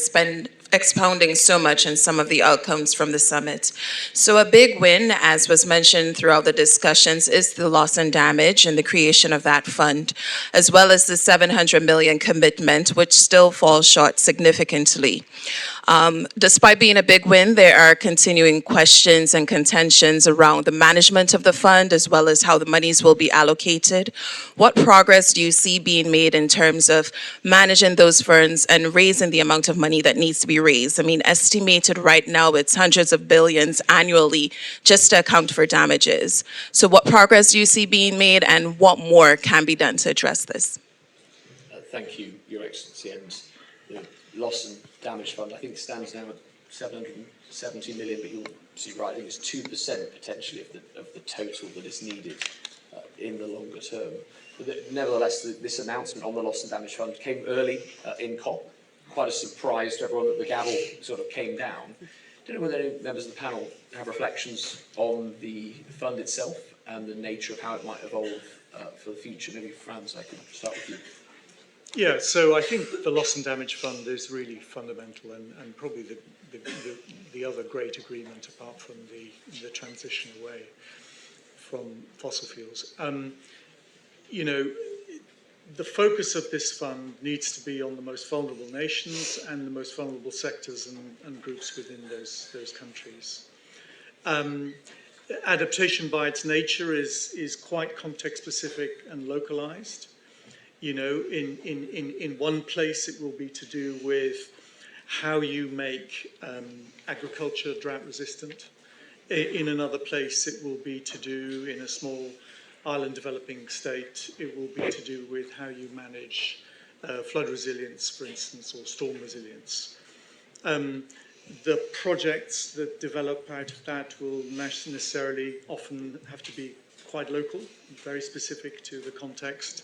expounding so much on some of the outcomes from the summit. So a big win, as was mentioned throughout the discussions, is the loss and damage and the creation of that fund, as well as the 700 million commitment, which still falls short significantly. Despite being a big win, there are continuing questions and contentions around the management of the fund, as well as how the monies will be allocated. What progress do you see being made in terms of managing those funds and raising the amount of money that needs to be raised? I mean, estimated right now, it's hundreds of billions annually just to account for damages. So what progress do you see being made, and what more can be done to address this? Thank you, Your Excellency. And the loss and damage fund, I think, stands now at 770 million, but you'll see right, I think it's 2% potentially of the total that is needed in the longer term. But nevertheless, this announcement on the loss and damage fund came early in COP. Quite a surprise to everyone that the gavel sort of came down. I don't know whether any members of the panel have reflections on the fund itself and the nature of how it might evolve for the future. Maybe, Frans, I can start with you. Yeah, so I think the loss and damage fund is really fundamental, and probably the other great agreement apart from the transition away from fossil fuels. You know, the focus of this fund needs to be on the most vulnerable nations and the most vulnerable sectors and groups within those countries. Adaptation by its nature is quite context-specific and localized. You know, in one place it will be to do with how you make agriculture drought resistant. In another place it will be to do, in a small island developing state, it will be to do with how you manage flood resilience, for instance, or storm resilience. The projects that develop out of that will necessarily often have to be quite local, very specific to the context,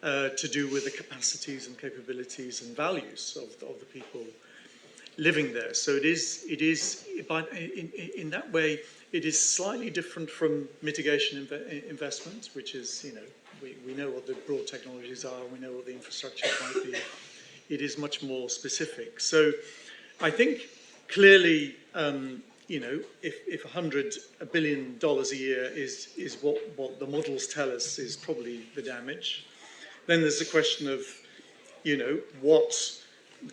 to do with the capacities and capabilities and values of the people living there. So it is in that way, it is slightly different from mitigation investment, which is, you know, we know what the broad technologies are, we know what the infrastructure might be. It is much more specific. So I think clearly, you know, if $100 billion a year is what the models tell us is probably the damage, then there's a question of, you know, what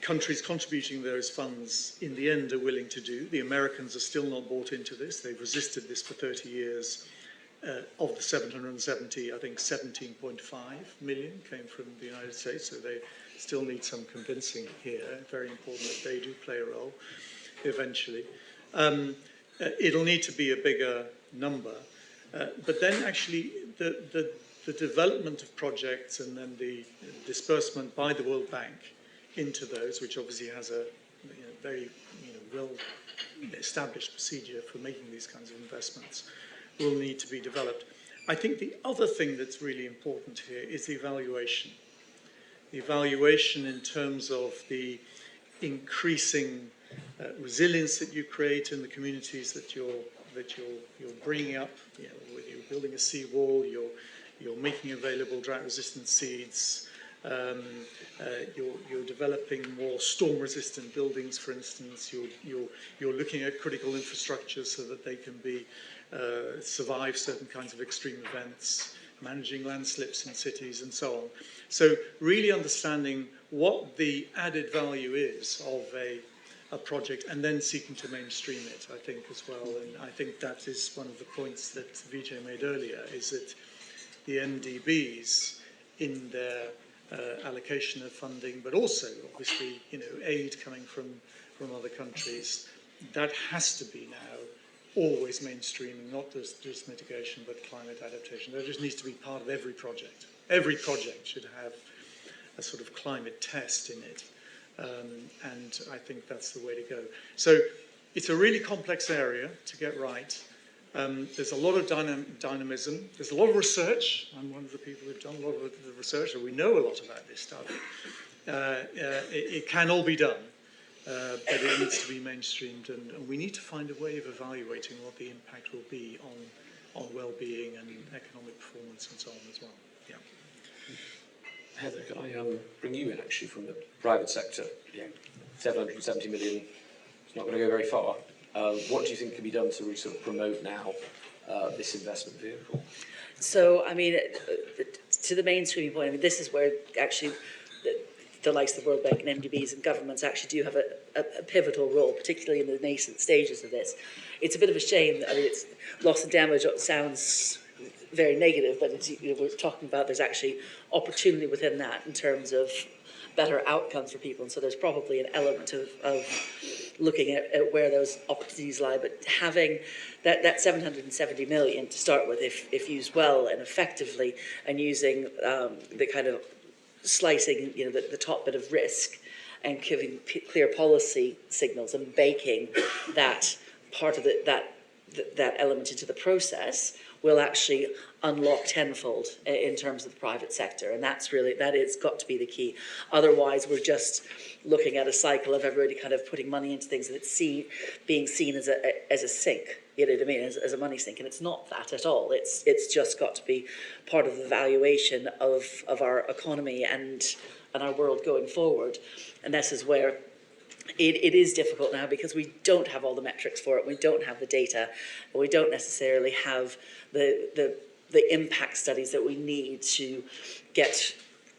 countries contributing those funds in the end are willing to do. The Americans are still not bought into this. They've resisted this for 30 years. Of the 770, I think 17.5 million came from the United States, so they still need some convincing here. Very important that they do play a role eventually. It'll need to be a bigger number. But then actually the the development of projects and then the disbursement by the World Bank into those, which obviously has a very well-established procedure for making these kinds of investments, will need to be developed. I think the other thing that's really important here is the evaluation. The evaluation in terms of the increasing resilience that you create in the communities that you're bringing up. Whether you're building a seawall, you're making available drought-resistant seeds, you're developing more storm-resistant buildings, for instance. You're looking at critical infrastructure so that they can be survive certain kinds of extreme events, managing landslips in cities, and so on. So really understanding what the added value is of a project and then seeking to mainstream it, I think, as well. And I think that is one of the points that Vijay made earlier, is that the MDBs in their allocation of funding, but also obviously, aid coming from other countries, that has to be now always mainstreaming, not just mitigation, but climate adaptation. That just needs to be part of every project. Every project should have a sort of climate test in it. And I think that's the way to go. So it's a really complex area to get right. There's a lot of dynamism. There's a lot of research. I'm one of the people who've done a lot of the research, so we know a lot about this stuff. It can all be done, but it needs to be mainstreamed, and we need to find a way of evaluating what the impact will be on well-being and economic performance and so on as well. Yeah. Heather, can I bring you in actually from the private sector? 770 million, it's not going to go very far. What do you think can be done to really sort of promote now this investment vehicle? So, I mean, to the mainstreaming point, I mean, this is where actually the likes of the World Bank and MDBs and governments actually do have a pivotal role, particularly in the nascent stages of this. It's a bit of a shame. I mean, it's loss and damage sounds very negative, but it's, we're talking about there's actually opportunity within that in terms of better outcomes for people. And so there's probably an element of looking at where those opportunities lie, but having that 770 million to start with, if used well and effectively, and using the kind of slicing, the top bit of risk and giving clear policy signals and baking that part of that element into the process will actually unlock tenfold in terms of the private sector. And that is got to be the key. Otherwise, we're just looking at a cycle of everybody kind of putting money into things and it's being seen as a sink, you know what I mean, as a money sink. And it's not that at all. It's just got to be part of the valuation of our economy and our world going forward. And this is where it is difficult now, because we don't have all the metrics for it, we don't have the data, and we don't necessarily have the impact studies that we need to get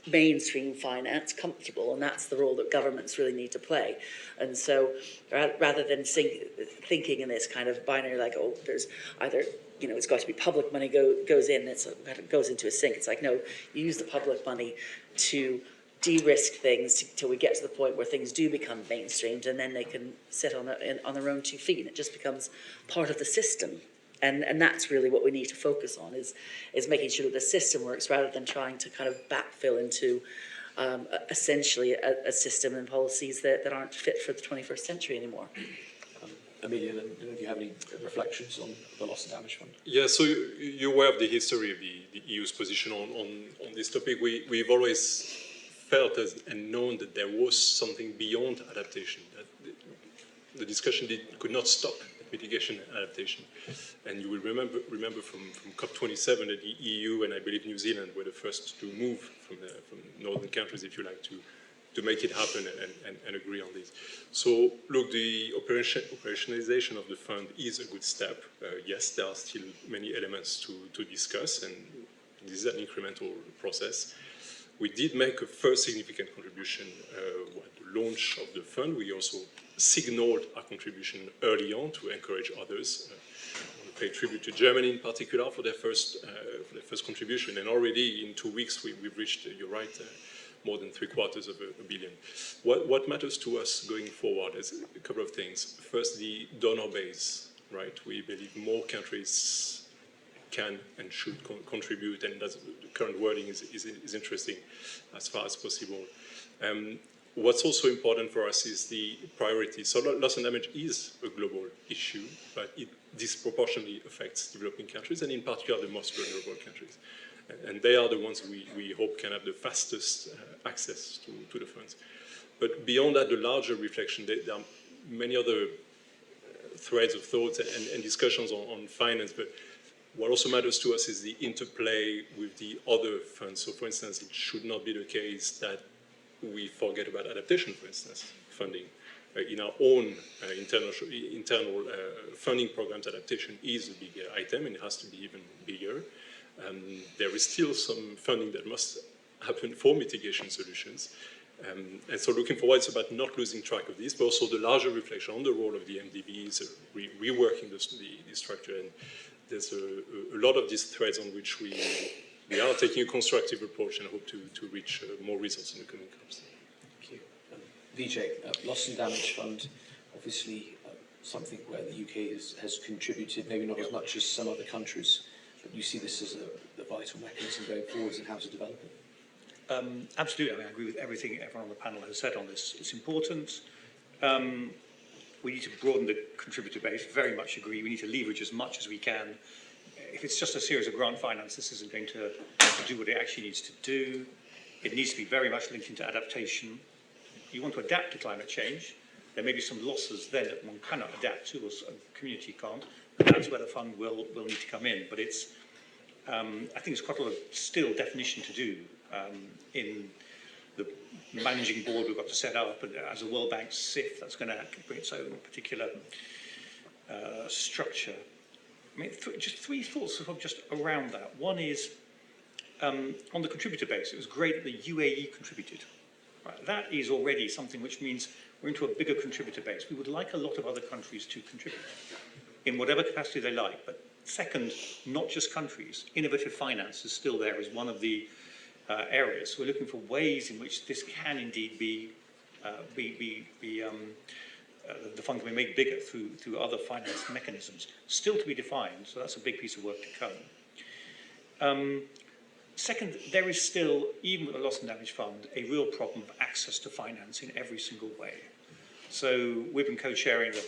mainstream finance comfortable, and that's the role that governments really need to play. And so rather than thinking in this kind of binary, like, oh, there's either, it's got to be public money goes in, it goes into a sink. It's like, no, you use the public money to de-risk things till we get to the point where things do become mainstreamed, and then they can sit on their own 2 feet, and it just becomes part of the system. And that's really what we need to focus on, is making sure that the system works, rather than trying to kind of backfill into essentially a system and policies that aren't fit for the 21st century anymore. Emilien, do you have any reflections on the loss and damage fund? Yeah, so you're aware of the history of the EU's position on this topic. We've always felt and known that there was something beyond adaptation, that the discussion could not stop at mitigation and adaptation. And you will remember from COP27 that the EU and I believe New Zealand were the first to move from northern countries, if you like, to make it happen and agree on this. So look, the operationalization of the fund is a good step. Yes, there are still many elements to discuss, and this is an incremental process. We did make a first significant contribution at the launch of the fund. We also signaled our contribution early on to encourage others. I want to pay tribute to Germany in particular for their first contribution. And already in 2 weeks, we've reached, you're right, more than $750 million. What matters to us going forward is a couple of things. First, the donor base, right? We believe more countries can and should contribute, and that's, the current wording is interesting as far as possible. What's also important for us is the priority. So loss and damage is a global issue, but it disproportionately affects developing countries, and in particular the most vulnerable countries. And they are the ones we hope can have the fastest access to the funds. But beyond that, the larger reflection, there are many other threads of thoughts and discussions on finance, but what also matters to us is the interplay with the other funds. So for instance, it should not be the case that we forget about adaptation, for instance, funding. In our own internal funding programs, adaptation is a big item, and it has to be even bigger. There is still some funding that must happen for mitigation solutions. And so looking forward, it's about not losing track of this, but also the larger reflection on the role of the MDBs, reworking the structure. And there's a lot of these threads on which we are taking a constructive approach and hope to reach more results in the coming COPs. Thank you. Vijay, Loss and Damage Fund, obviously something where the UK has contributed, maybe not as much as some other countries, but you see this as a vital mechanism going forwards and how to develop it? Absolutely. I mean, I agree with everything everyone on the panel has said on this. It's important. We need to broaden the contributor base, very much agree. We need to leverage as much as we can. If it's just a series of grant finance, this isn't going to do what it actually needs to do. It needs to be very much linked into adaptation. You want to adapt to climate change. There may be some losses then that one cannot adapt to, or a community can't. And that's where the fund will need to come in. But it's, I think there's quite a lot of still definition to do in the managing board we've got to set up, and as a World Bank SIF, that's going to bring its own particular structure. I mean, just three thoughts sort of just around that. One is, on the contributor base, it was great that the UAE contributed. Right? That is already something which means we're into a bigger contributor base. We would like a lot of other countries to contribute in whatever capacity they like. But second, not just countries. Innovative finance is still there as one of the areas. So we're looking for ways in which this can indeed be the fund can be made bigger through other finance mechanisms, still to be defined. So that's a big piece of work to come. Second, there is still, even with the Loss and Damage Fund, a real problem of access to finance in every single way. So we've been co-chairing the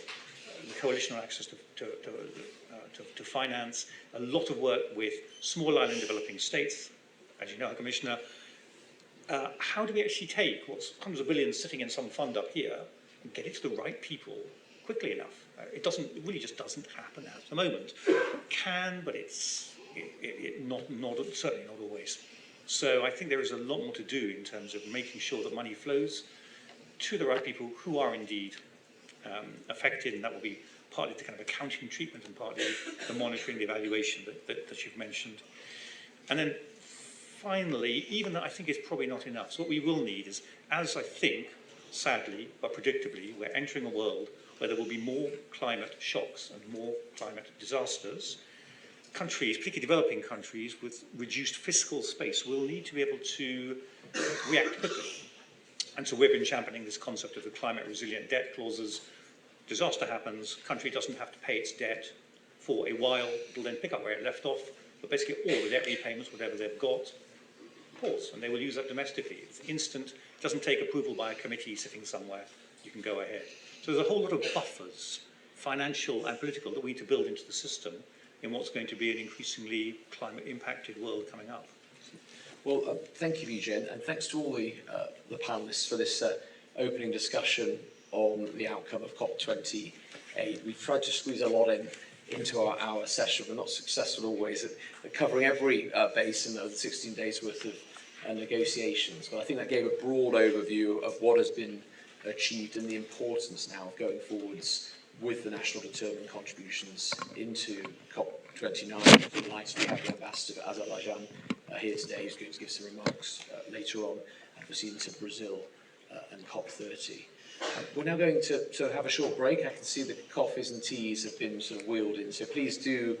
Coalition on Access to Finance, a lot of work with small island developing states, as you know, Commissioner. How do we actually take what's hundreds of billions sitting in some fund up here and get it to the right people quickly enough? It really just doesn't happen at the moment. It can, but it's certainly not always. So I think there is a lot more to do in terms of making sure that money flows to the right people who are indeed affected, and that will be partly the kind of accounting treatment and partly the monitoring, the evaluation that you've mentioned. And then finally, even that I think is probably not enough. So what we will need is, as I think, sadly, but predictably, we're entering a world where there will be more climate shocks and more climate disasters. Countries, particularly developing countries with reduced fiscal space, will need to be able to react quickly. And so we've been championing this concept of the climate resilient debt clauses. Disaster happens, country doesn't have to pay its debt for a while, it'll then pick up where it left off, but basically all the debt repayments, whatever they've got, pause, and they will use that domestically. It's instant, it doesn't take approval by a committee sitting somewhere, you can go ahead. So there's a whole lot of buffers, financial and political, that we need to build into the system in what's going to be an increasingly climate-impacted world coming up. Well, thank you, Vijay, and thanks to all the panellists for this opening discussion on the outcome of COP28. We've tried to squeeze a lot into our hour session. We're not successful always at covering every basin of the 16 days worth of negotiations, but I think that gave a broad overview of what has been achieved and the importance now of going forwards with the national determined contributions into COP29. Delighted to have the Ambassador of Azerbaijan here today, who's going to give some remarks later on, and proceeding to Brazil and COP30. We're now going to have a short break. I can see the coffees and teas have been sort of wheeled in, so please do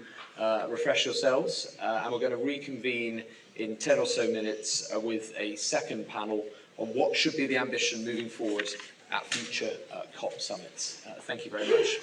refresh yourselves, and we're going to reconvene in 10 or so minutes with a second panel on what should be the ambition moving forward at future COP summits. Thank you very much.